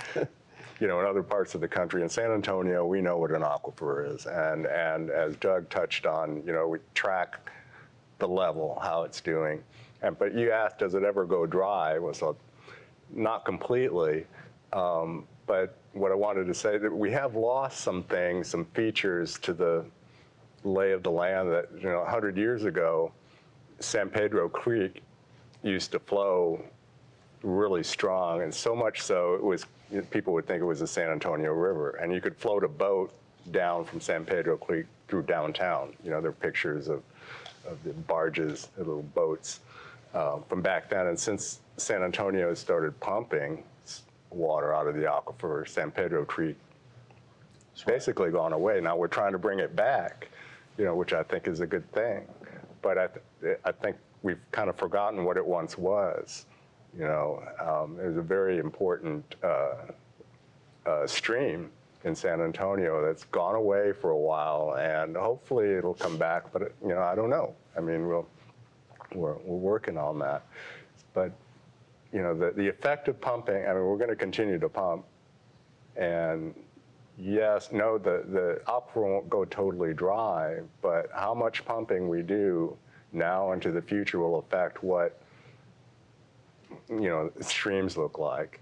in other parts of the country. In San Antonio, we know what an aquifer is. And as Doug touched on, we track the level, how it's doing. But you asked, does it ever go dry? Well, not completely. But what I wanted to say, that we have lost some things, some features to the lay of the land that, 100 years ago, San Pedro Creek used to flow really strong, and so much so it was, people would think it was the San Antonio River, and you could float a boat down from San Pedro Creek through downtown. There are pictures of the barges, the little boats from back then. And since San Antonio started pumping water out of the aquifer, San Pedro Creek has basically gone away. Now we're trying to bring it back, which I think is a good thing. But I think we've kind of forgotten what it once was. It was a very important stream in San Antonio that's gone away for a while, and hopefully it'll come back. But I don't know. I mean, we're working on that. But the effect of pumping. I mean, we're going to continue to pump, and yes, no, the aquifer won't go totally dry, but how much pumping we do now into the future will affect what streams look like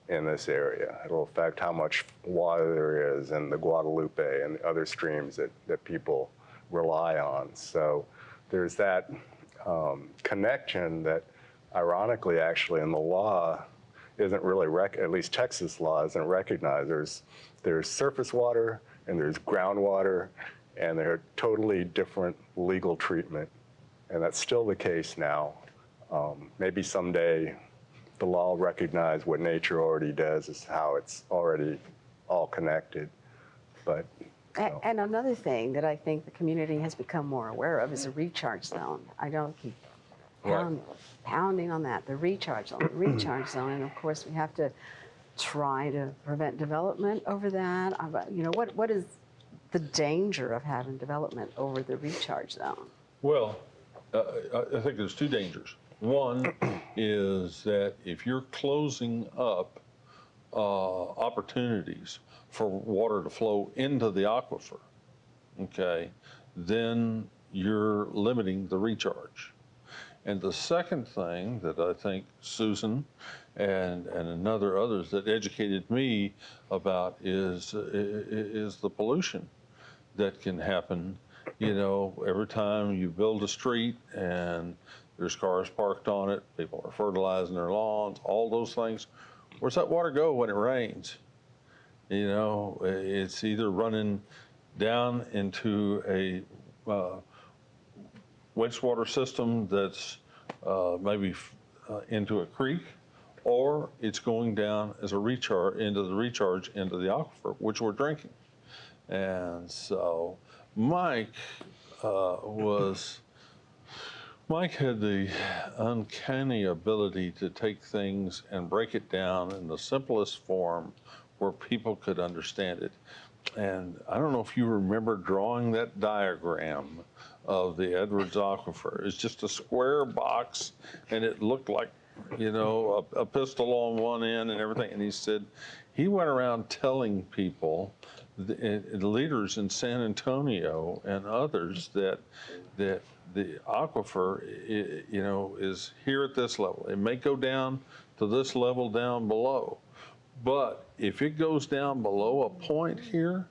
in this area. It'll affect how much water there is in the Guadalupe and other streams that people rely on. So there's that connection that, ironically, actually in the law isn't really, at least Texas law isn't recognized. There's surface water and there's groundwater, and they're totally different legal treatment. And that's still the case now. Maybe someday the law will recognize what nature already does, is how it's already all connected. But And another thing that I think the community has become more aware of is a recharge zone. I don't keep pounding on that, the recharge zone, and of course we have to try to prevent development over that. What is the danger of having development over the recharge zone? Well, I think there's two dangers. One is that if you're closing up opportunities for water to flow into the aquifer, okay, then you're limiting the recharge. And the second thing that I think Susan and another others that educated me about is the pollution that can happen. You know, every time you build a street and there's cars parked on it, people are fertilizing their lawns, all those things. Where's that water go when it rains? You know, it's either running down into a wastewater system that's maybe into a creek, or it's going down as a recharge into the aquifer, which we're drinking. And so Mike had the uncanny ability to take things and break it down in the simplest form where people could understand it. And I don't know if you remember drawing that diagram of the Edwards Aquifer. It's just a square box, and it looked like, you know, a pistol on one end and everything. And he said he went around telling people, the leaders in San Antonio and others, that the aquifer, you know, is here at this level. It may go down to this level down below, but if it goes down below a point here,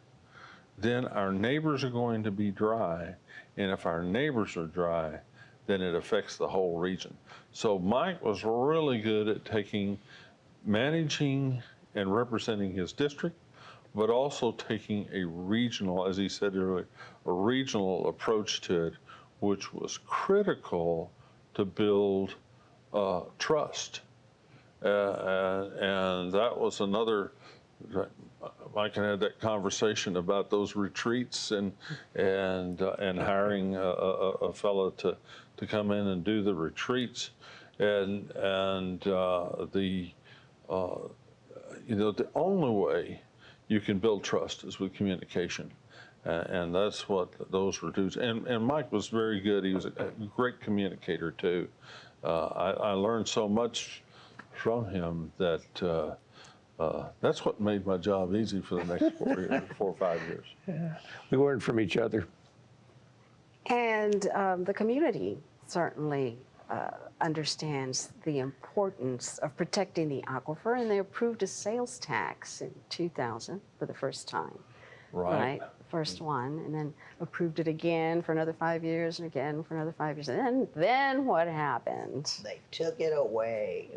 then our neighbors are going to be dry. And if our neighbors are dry, then it affects the whole region. So Mike was really good at managing and representing his district, but also taking a regional, as he said earlier, a regional approach to it, which was critical to build trust. And that was another, Mike and I had that conversation about those retreats and hiring a fellow to come in and do the retreats. And the only way you can build trust is with communication. And that's what those retreats, and Mike was very good. He was a great communicator too. I learned so much from him that that's what made my job easy for the next 4 or 5 years. Yeah. We learned from each other. And the community certainly understands the importance of protecting the aquifer, and they approved a sales tax in 2000 for the first time. Right? First one, and then approved it again for another 5 years, and again for another 5 years. And then what happened? They took it away.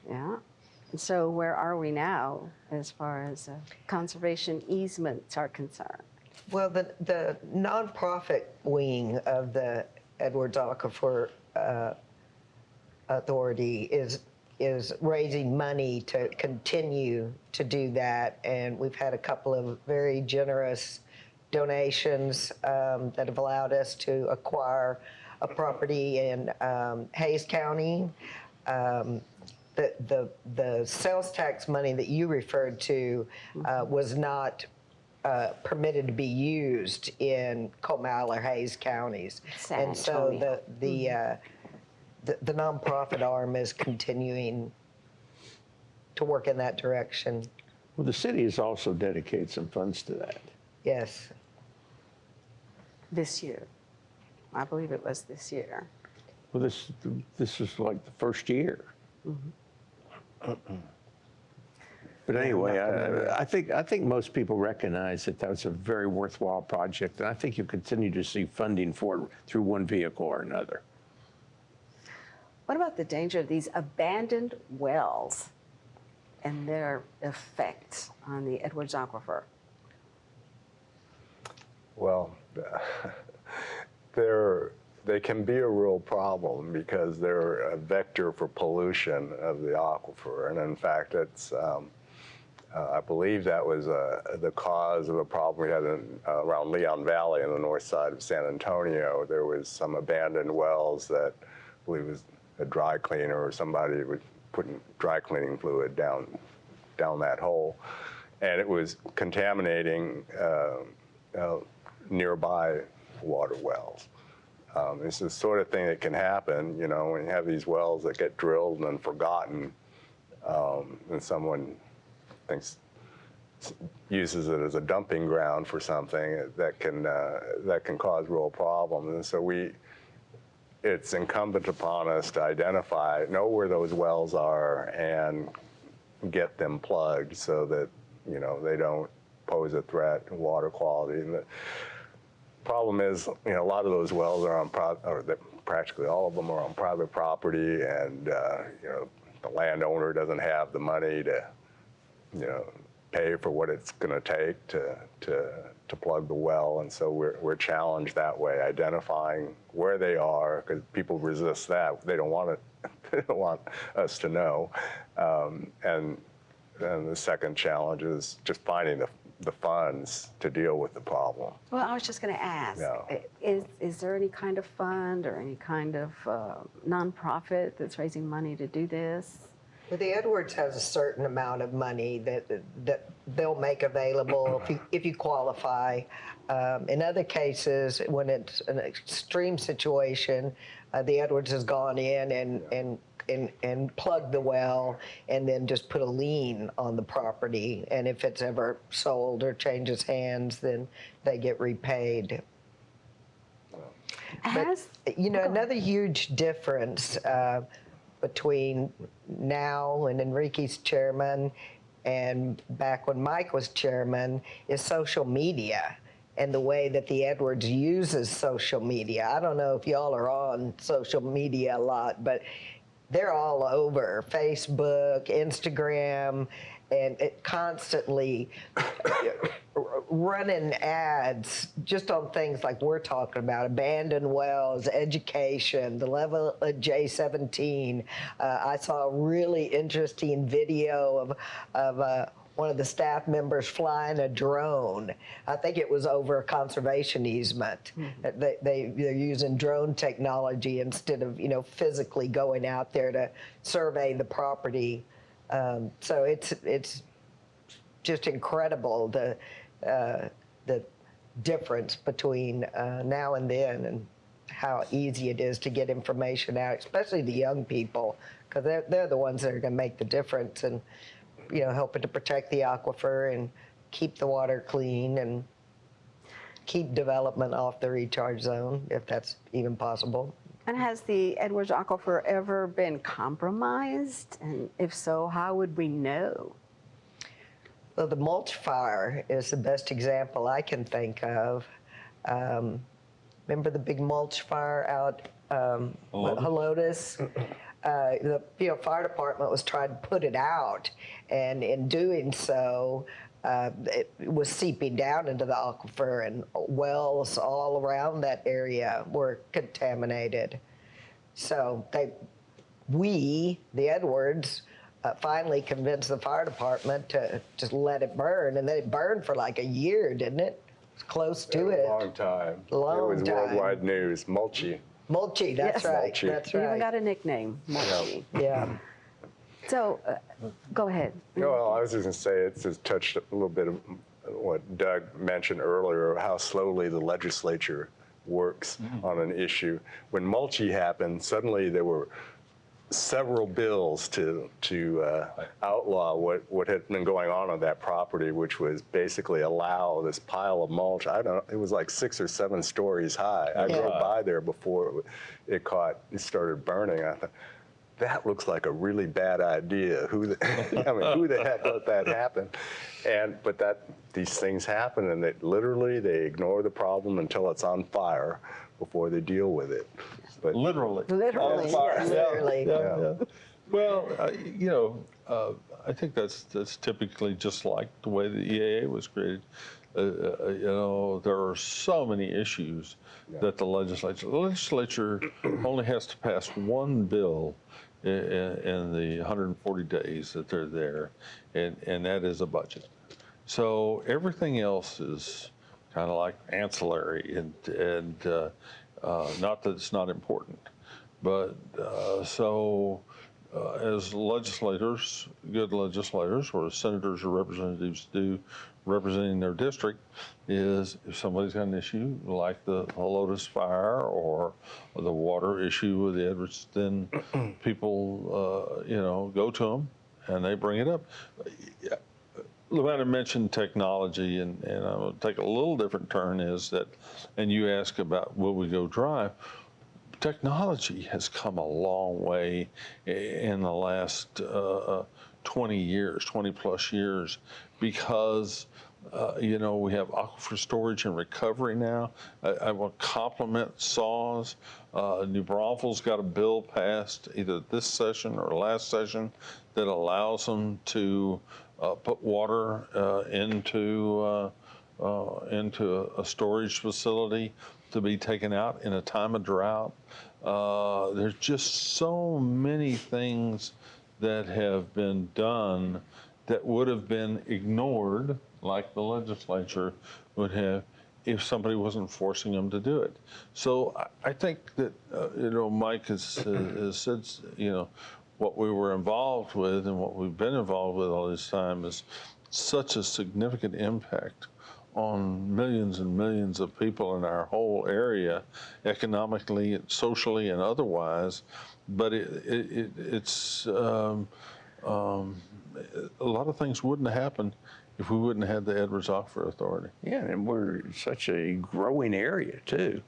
Yeah. And so where are we now as far as conservation easements are concerned? Well, the nonprofit wing of the Edwards Aquifer Authority is raising money to continue to do that, and we've had a couple of very generous donations that have allowed us to acquire a property in Hayes County. The sales tax money that you referred to was not permitted to be used in Comal or Hayes counties. And so the nonprofit arm is continuing to work in that direction. Well, the city has also dedicated some funds to that. Yes. This year. I believe it was this year. Well, this is like the first year. But anyway, I think most people recognize that was a very worthwhile project, and I think you continue to see funding for it through one vehicle or another. What about the danger of these abandoned wells and their effects on the Edwards Aquifer? Well, they can be a real problem because they're a vector for pollution of the aquifer. And in fact, it's, I believe that was the cause of a problem we had around Leon Valley in the north side of San Antonio. There was some abandoned wells that I believe was a dry cleaner or somebody was putting dry cleaning fluid down that hole. And it was contaminating nearby water wells. It's the sort of thing that can happen, you know, when you have these wells that get drilled and forgotten, and someone thinks uses it as a dumping ground for something that can cause real problems. And so it's incumbent upon us to know where those wells are and get them plugged so that, they don't pose a threat to water quality. And the problem is, a lot of those wells are practically all of them are on private property, and, the landowner doesn't have the money to, pay for what it's going to take to plug the well. And so we're challenged that way, identifying where they are, because people resist that. They don't want it. They don't want us to know. And the second challenge is just finding the funds to deal with the problem. Well, I was just going to ask, is there any kind of fund or any kind of nonprofit that's raising money to do this? Well, the Edwards has a certain amount of money that they'll make available if you qualify. In other cases, when it's an extreme situation, the Edwards has gone in and plugged the well and then just put a lien on the property. And if it's ever sold or changes hands, then they get repaid. But, another huge difference between now and Enrique's chairman and back when Mike was chairman is social media and the way that the Edwards uses social media. I don't know if y'all are on social media a lot, but they're all over Facebook, Instagram, and it constantly running ads just on things like we're talking about, abandoned wells, education, the level of J17. I saw a really interesting video of one of the staff members flying a drone. I think it was over a conservation easement. Mm-hmm. They're using drone technology instead of physically going out there to survey the property. So it's just incredible the difference between now and then and how easy it is to get information out, especially the young people, because they're the ones that are going to make the difference and helping to protect the aquifer and keep the water clean and keep development off the recharge zone, if that's even possible. And has the Edwards Aquifer ever been compromised? And if so, how would we know? Well, the mulch fire is the best example I can think of. Remember the big mulch fire out Helotes? The fire department was trying to put it out, and in doing so, it was seeping down into the aquifer, and wells all around that area were contaminated. So the Edwards, finally convinced the fire department to just let it burn, and then it burned for like a year, didn't it? It was close to it. A long time. Long it was time. Worldwide news. Mulchy. Mulchy, that's Yes. right. Mulchy. That's You right. even got a nickname, Mulchy. Yeah. So, go ahead. Well, I was just going to say, it's just touched a little bit of what Doug mentioned earlier, how slowly the legislature works on an issue. When mulchy happened, suddenly there were several bills to outlaw what had been going on that property, which was basically allow this pile of mulch. It was like 6 or 7 stories high. I drove by there before it started burning. I thought, that looks like a really bad idea. Who the heck let that happen? But these things happen, and they ignore the problem until it's on fire before they deal with it. But Literally. Literally, yes. Literally. Yeah. Well, I think that's typically just like the way the EAA was created. There are so many issues that the legislature only has to pass one bill in the 140 days that they're there, and that is a budget. So everything else is kind of like ancillary, and not that it's not important, but as legislators, good legislators, or senators or representatives do, representing their district, is if somebody's got an issue like the Helotes fire or the water issue with the Edwards, then people, go to them and they bring it up. Luana mentioned technology, and I'm going to take a little different turn. Is that, and you ask about will we go dry? Technology has come a long way in the last 20 years, 20 plus years, because we have aquifer storage and recovery now. I want to compliment SAWS. New Braunfels got a bill passed either this session or last session that allows them to put water into a storage facility to be taken out in a time of drought. There's just so many things that have been done that would have been ignored, like the legislature would have, if somebody wasn't forcing them to do it. So I think that, Mike has said, what we were involved with and what we've been involved with all this time is such a significant impact on millions and millions of people in our whole area, economically, socially, and otherwise. But it's a lot of things wouldn't have happened if we wouldn't have had the Edwards Aquifer Authority. Yeah, and we're such a growing area too,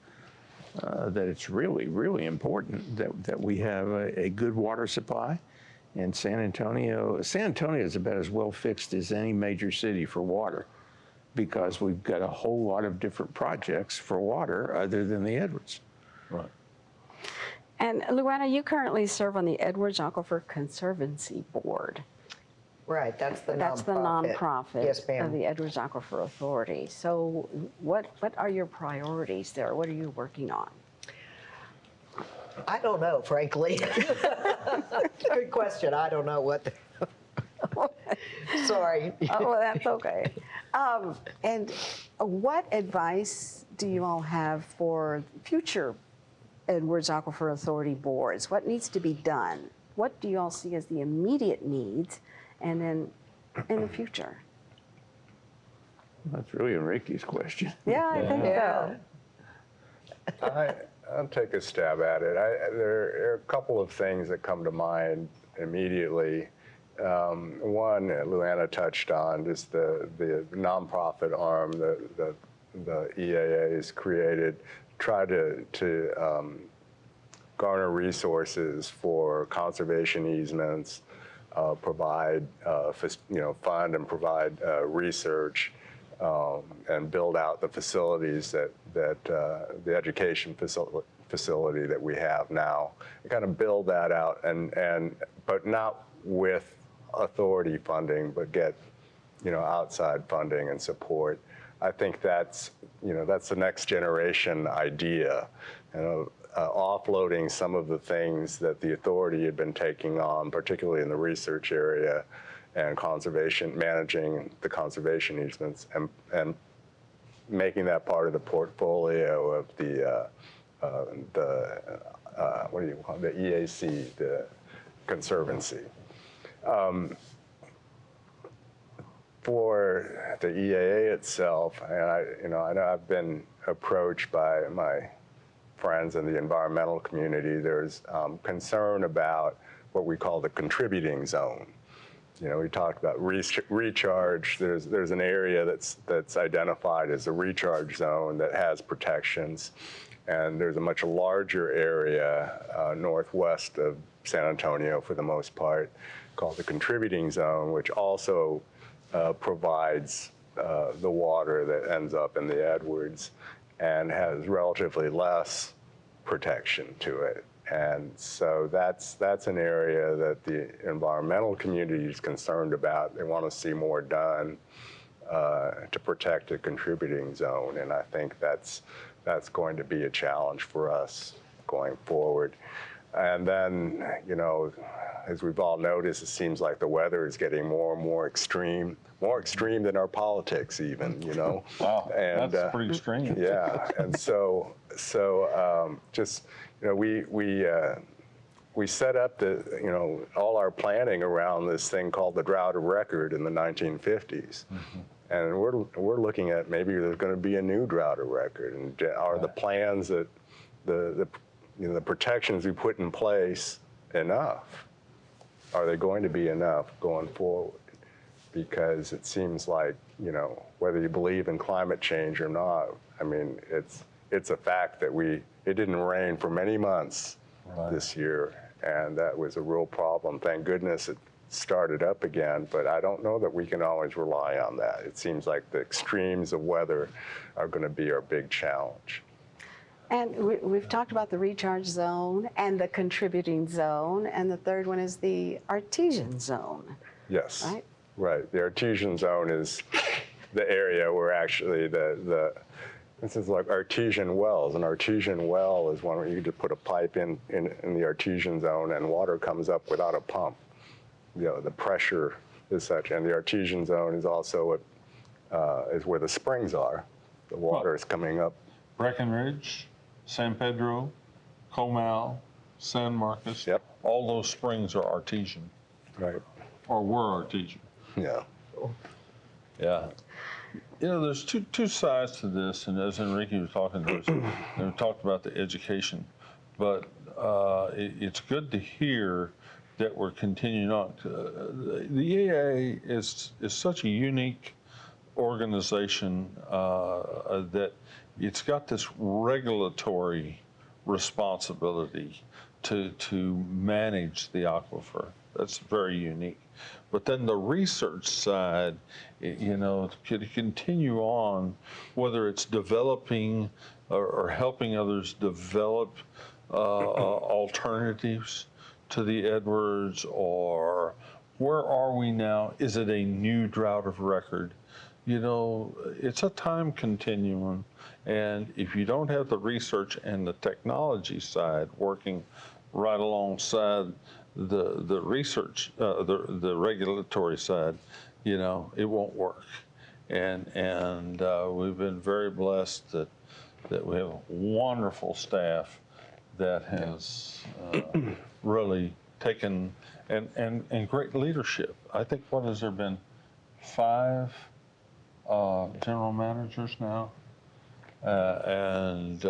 that it's really, really important that we have a good water supply. And San Antonio is about as well fixed as any major city for water, because we've got a whole lot of different projects for water other than the Edwards. Right. And Luana, you currently serve on the Edwards Aquifer Conservancy Board. Right, that's the nonprofit. That's the nonprofit Yes, ma'am. of the Edwards Aquifer Authority. So what are your priorities there? What are you working on? I don't know, frankly. Good question. I don't know what. Sorry. Oh, well, that's okay. And what advice do you all have for future Edwards Aquifer Authority boards? What needs to be done? What do you all see as the immediate needs, and then in the future? That's really Enrique's question. Yeah, I think so. I'll take a stab at it. There are a couple of things that come to mind immediately. One, Luana touched on, just the nonprofit arm the EAA has created, try to garner resources for conservation easements, provide fund and provide research, and build out the facilities that the education facility that we have now, and kind of build that out, but not with authority funding, but get outside funding and support. I think that's the next generation idea, offloading some of the things that the authority had been taking on, particularly in the research area and conservation, managing the conservation easements, and making that part of the portfolio of the what do you call it? The EAC, the Conservancy. For the EAA itself, and I know I've been approached by my friends in the environmental community. There's concern about what we call the contributing zone. We talked about recharge. There's an area that's identified as a recharge zone that has protections, and there's a much larger area northwest of San Antonio, for the most part, called the contributing zone, which also provides the water that ends up in the Edwards and has relatively less protection to it. And so that's an area that the environmental community is concerned about. They want to see more done to protect a contributing zone, and I think that's going to be a challenge for us going forward. And then, as we've all noticed, it seems like the weather is getting more and more extreme than our politics even, Wow, and, that's pretty extreme. Yeah, and so we set up all our planning around this thing called the drought of record in the 1950s. Mm-hmm. And we're looking at maybe there's going to be a new drought of record, and are the plans that the protections we put in place enough? Are they going to be enough going forward? because it seems like, whether you believe in climate change or not, I mean, it's a fact that it didn't rain for many months this year, and that was a real problem. Thank goodness it started up again, but I don't know that we can always rely on that. It seems like the extremes of weather are going to be our big challenge. And we've talked about the recharge zone and the contributing zone, and the third one is the artesian zone. Yes. Right? Right. The artesian zone is the area where actually this is like artesian wells. An artesian well is one where you just put a pipe in the artesian zone and water comes up without a pump. The pressure is such, and the artesian zone is also is where the springs are. The water is coming up. Breckenridge, San Pedro, Comal, San Marcos. Yep. All those springs are artesian, Right. or were artesian. Yeah. Yeah. There's two sides to this, and as Enrique was talking to us, we talked about the education, but it's good to hear that we're continuing on. The EAA is such a unique organization that it's got this regulatory responsibility to manage the aquifer. That's very unique. But then the research side, could continue on, whether it's developing or helping others develop alternatives to the Edwards, or where are we now? Is it a new drought of record? It's a time continuum, and if you don't have the research and the technology side working right alongside the research, the regulatory side, it won't work. And we've been very blessed that we have a wonderful staff that has really taken and great leadership. I think, what has there been, 5 general managers now, and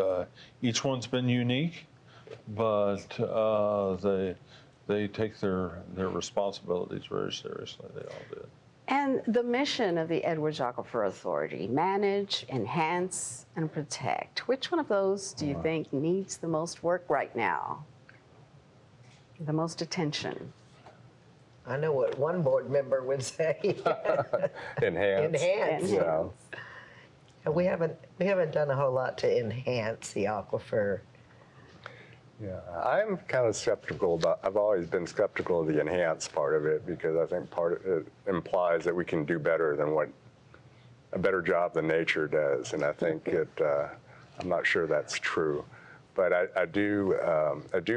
each one's been unique, but they take their responsibilities very seriously. They all did. And the mission of the Edwards Aquifer Authority: manage, enhance, and protect. Which one of those do you think needs the most work right now? The most attention? I know what one board member would say. Enhance. Enhance. Yeah. And we haven't done a whole lot to enhance the aquifer. Yeah, I'm kind of skeptical I've always been skeptical of the enhance part of it, because I think part of it implies that we can do better than a better job than nature does. And I think I'm not sure that's true. But I do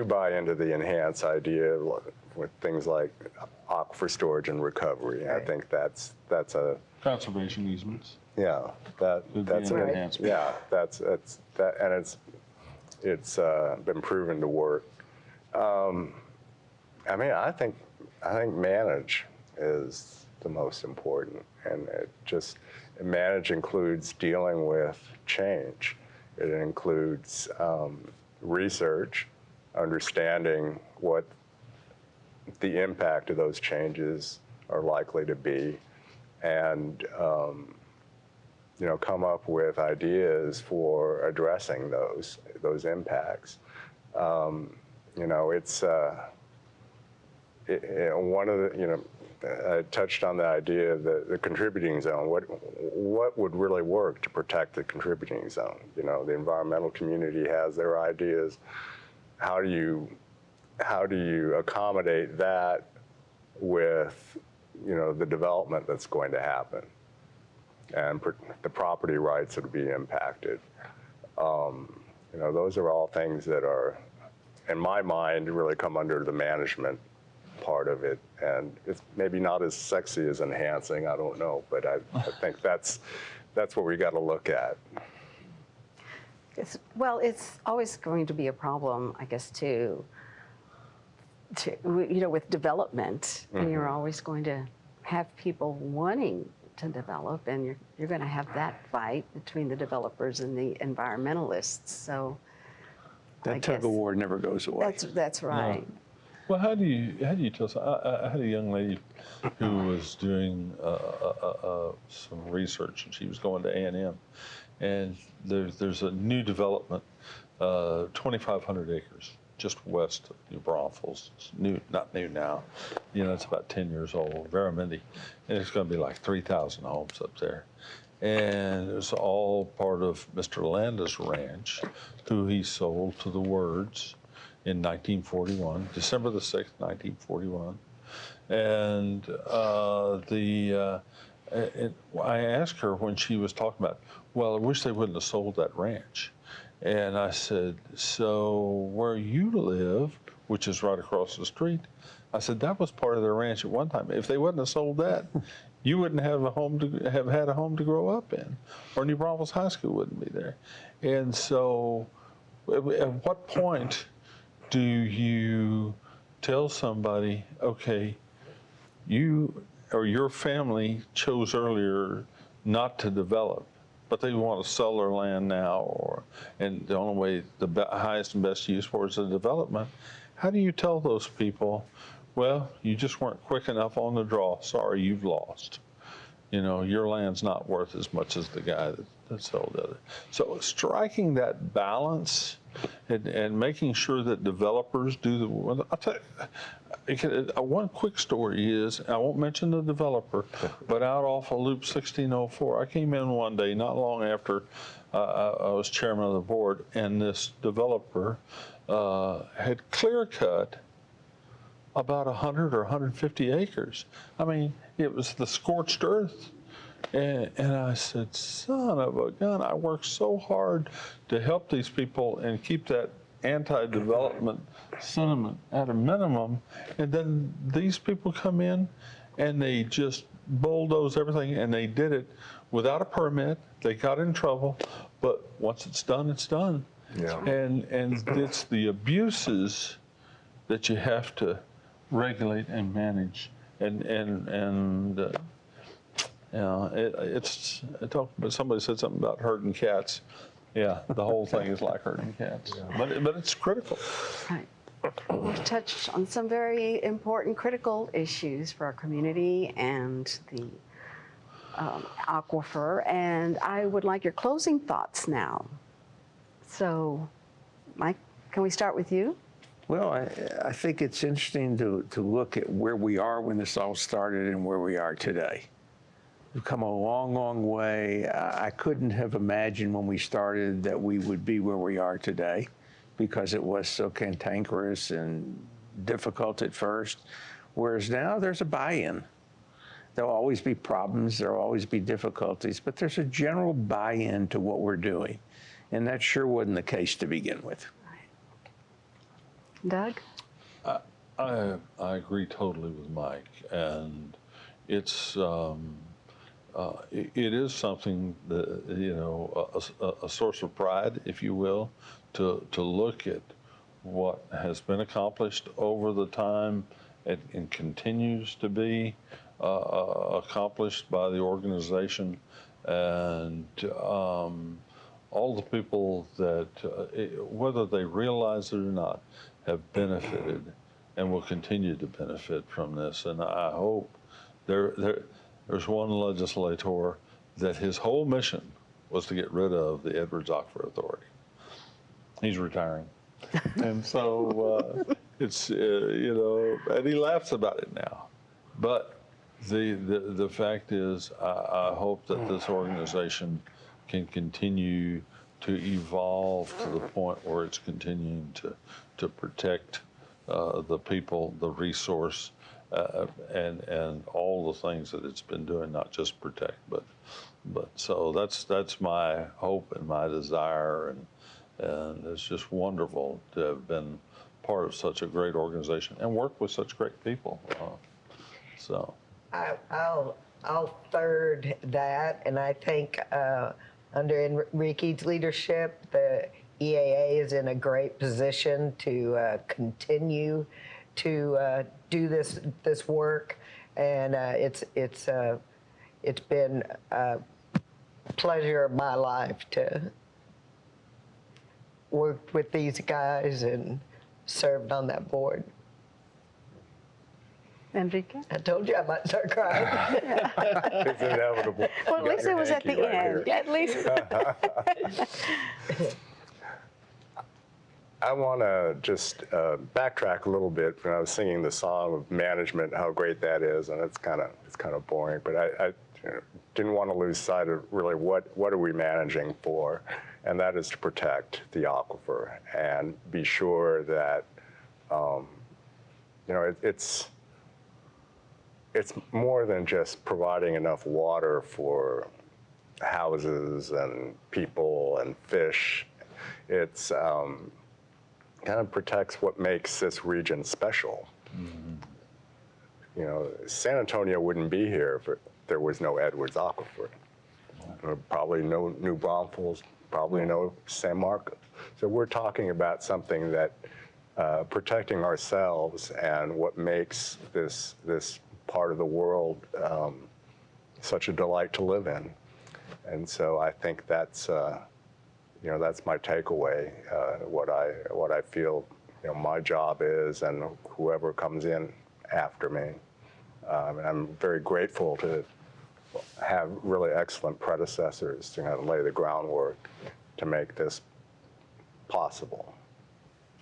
buy into the enhance idea with things like aquifer storage and recovery. Right. I think that's a Conservation easements. yeah Would be that's an an enhancement. yeah that's that, and it's been proven to work. I think manage is the most important, and manage includes dealing with change. It includes research, understanding what the impact of those changes are likely to be, and come up with ideas for addressing those impacts. One of the I touched on the idea of the contributing zone. What would really work to protect the contributing zone? The environmental community has their ideas. How do you accommodate that with the development that's going to happen and the property rights that will be impacted? Those are all things that are, in my mind, really come under the management part of it, and it's maybe not as sexy as enhancing. I don't know, but I think that's what we got to look at. It's always going to be a problem, I guess, with development. And you're always going to have people wanting to develop, and you're going to have that fight between the developers and the environmentalists. So That tug of war never goes away. that's right. Well, how do you tell? I had a young lady who was doing some research, and she was going to A&M, and there's a new development, 2,500 acres just west of New Braunfels. It's new, not new now. It's about 10 years old, Veramindy, and it's going to be like 3,000 homes up there. And it was all part of Mr. Landa's ranch, who he sold to the Words in 1941, December the 6th, 1941. And I asked her when she was talking about, well, I wish they wouldn't have sold that ranch. And I said, so where you live, which is right across the street, I said, that was part of their ranch at one time. If they wouldn't have sold that, you wouldn't have had a home to grow up in, or New Braunfels High School wouldn't be there. And so at what point do you tell somebody, okay, you or your family chose earlier not to develop, but they want to sell their land now, and the only way, the highest and best use for it is the development. How do you tell those people, well, you just weren't quick enough on the draw. Sorry, you've lost. Your land's not worth as much as the guy that sold it. So striking that balance and making sure that developers do the. I'll tell you, one quick story is, I won't mention the developer, but out off of Loop 1604, I came in one day not long after I was chairman of the board, and this developer had clear cut about 100 or 150 acres. I mean, it was the scorched earth. And I said, son of a gun, I worked so hard to help these people and keep that anti-development sentiment at a minimum. And then these people come in and they just bulldoze everything, and they did it without a permit. They got in trouble, but once it's done, it's done. Yeah. And it's the abuses that you have to regulate and manage, but somebody said something about herding cats. Yeah, the whole thing is like herding cats, but it's critical. Right. We've touched on some very important, critical issues for our community and the aquifer, and I would like your closing thoughts now. So, Mike, can we start with you? Well, I think it's interesting to look at where we are when this all started and where we are today. We've come a long, long way. I couldn't have imagined when we started that we would be where we are today, because it was so cantankerous and difficult at first. Whereas now there's a buy-in. There'll always be problems, there'll always be difficulties, but there's a general buy-in to what we're doing. And that sure wasn't the case to begin with. Doug? I agree totally with Mike, and it's it is something that a source of pride, if you will, to look at what has been accomplished over the time and continues to be accomplished by the organization, and all the people that, whether they realize it or not, have benefited and will continue to benefit from this. And I hope there's one legislator that his whole mission was to get rid of the Edwards Aquifer Authority. He's retiring. And so it's, and he laughs about it now. But the fact is, I hope that this organization can continue to evolve to the point where it's continuing to protect the people, the resource, and all the things that it's been doing, not just protect, but so that's my hope and my desire, and it's just wonderful to have been part of such a great organization and work with such great people. So I'll third that, and I think under Enrique's leadership, the EAA is in a great position to continue to do this work, and it's been a pleasure of my life to work with these guys and served on that board. Enrique? I told you I might start crying. It's inevitable. Well, at You got least your it was at hanky the right end. here. At least. I want to just backtrack a little bit when I was singing the song of management, how great that is, and it's kind of boring. But I didn't want to lose sight of really what are we managing for, and that is to protect the aquifer and be sure that it's more than just providing enough water for houses and people and fish. It's kind of protects what makes this region special. San Antonio wouldn't be here if there was no Edwards Aquifer. Probably no New Braunfels, probably no San Marcos. So we're talking about something that protecting ourselves and what makes this part of the world such a delight to live in. And so I think that's that's my takeaway. What I feel my job is, and whoever comes in after me. And I'm very grateful to have really excellent predecessors to kind of lay the groundwork to make this possible.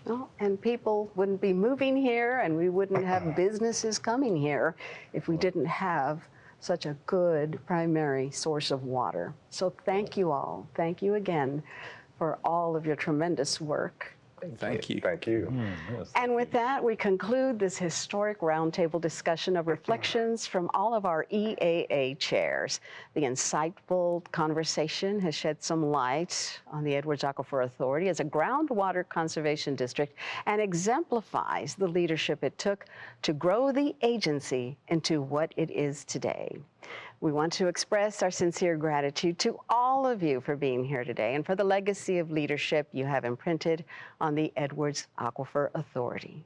Well, and people wouldn't be moving here, and we wouldn't have businesses coming here if we didn't have such a good primary source of water. So thank you all. Thank you again for all of your tremendous work. Thank you. Thank you. And with that, we conclude this historic roundtable discussion of reflections from all of our EAA chairs. The insightful conversation has shed some light on the Edwards Aquifer Authority as a groundwater conservation district and exemplifies the leadership it took to grow the agency into what it is today. We want to express our sincere gratitude to all of you for being here today and for the legacy of leadership you have imprinted on the Edwards Aquifer Authority.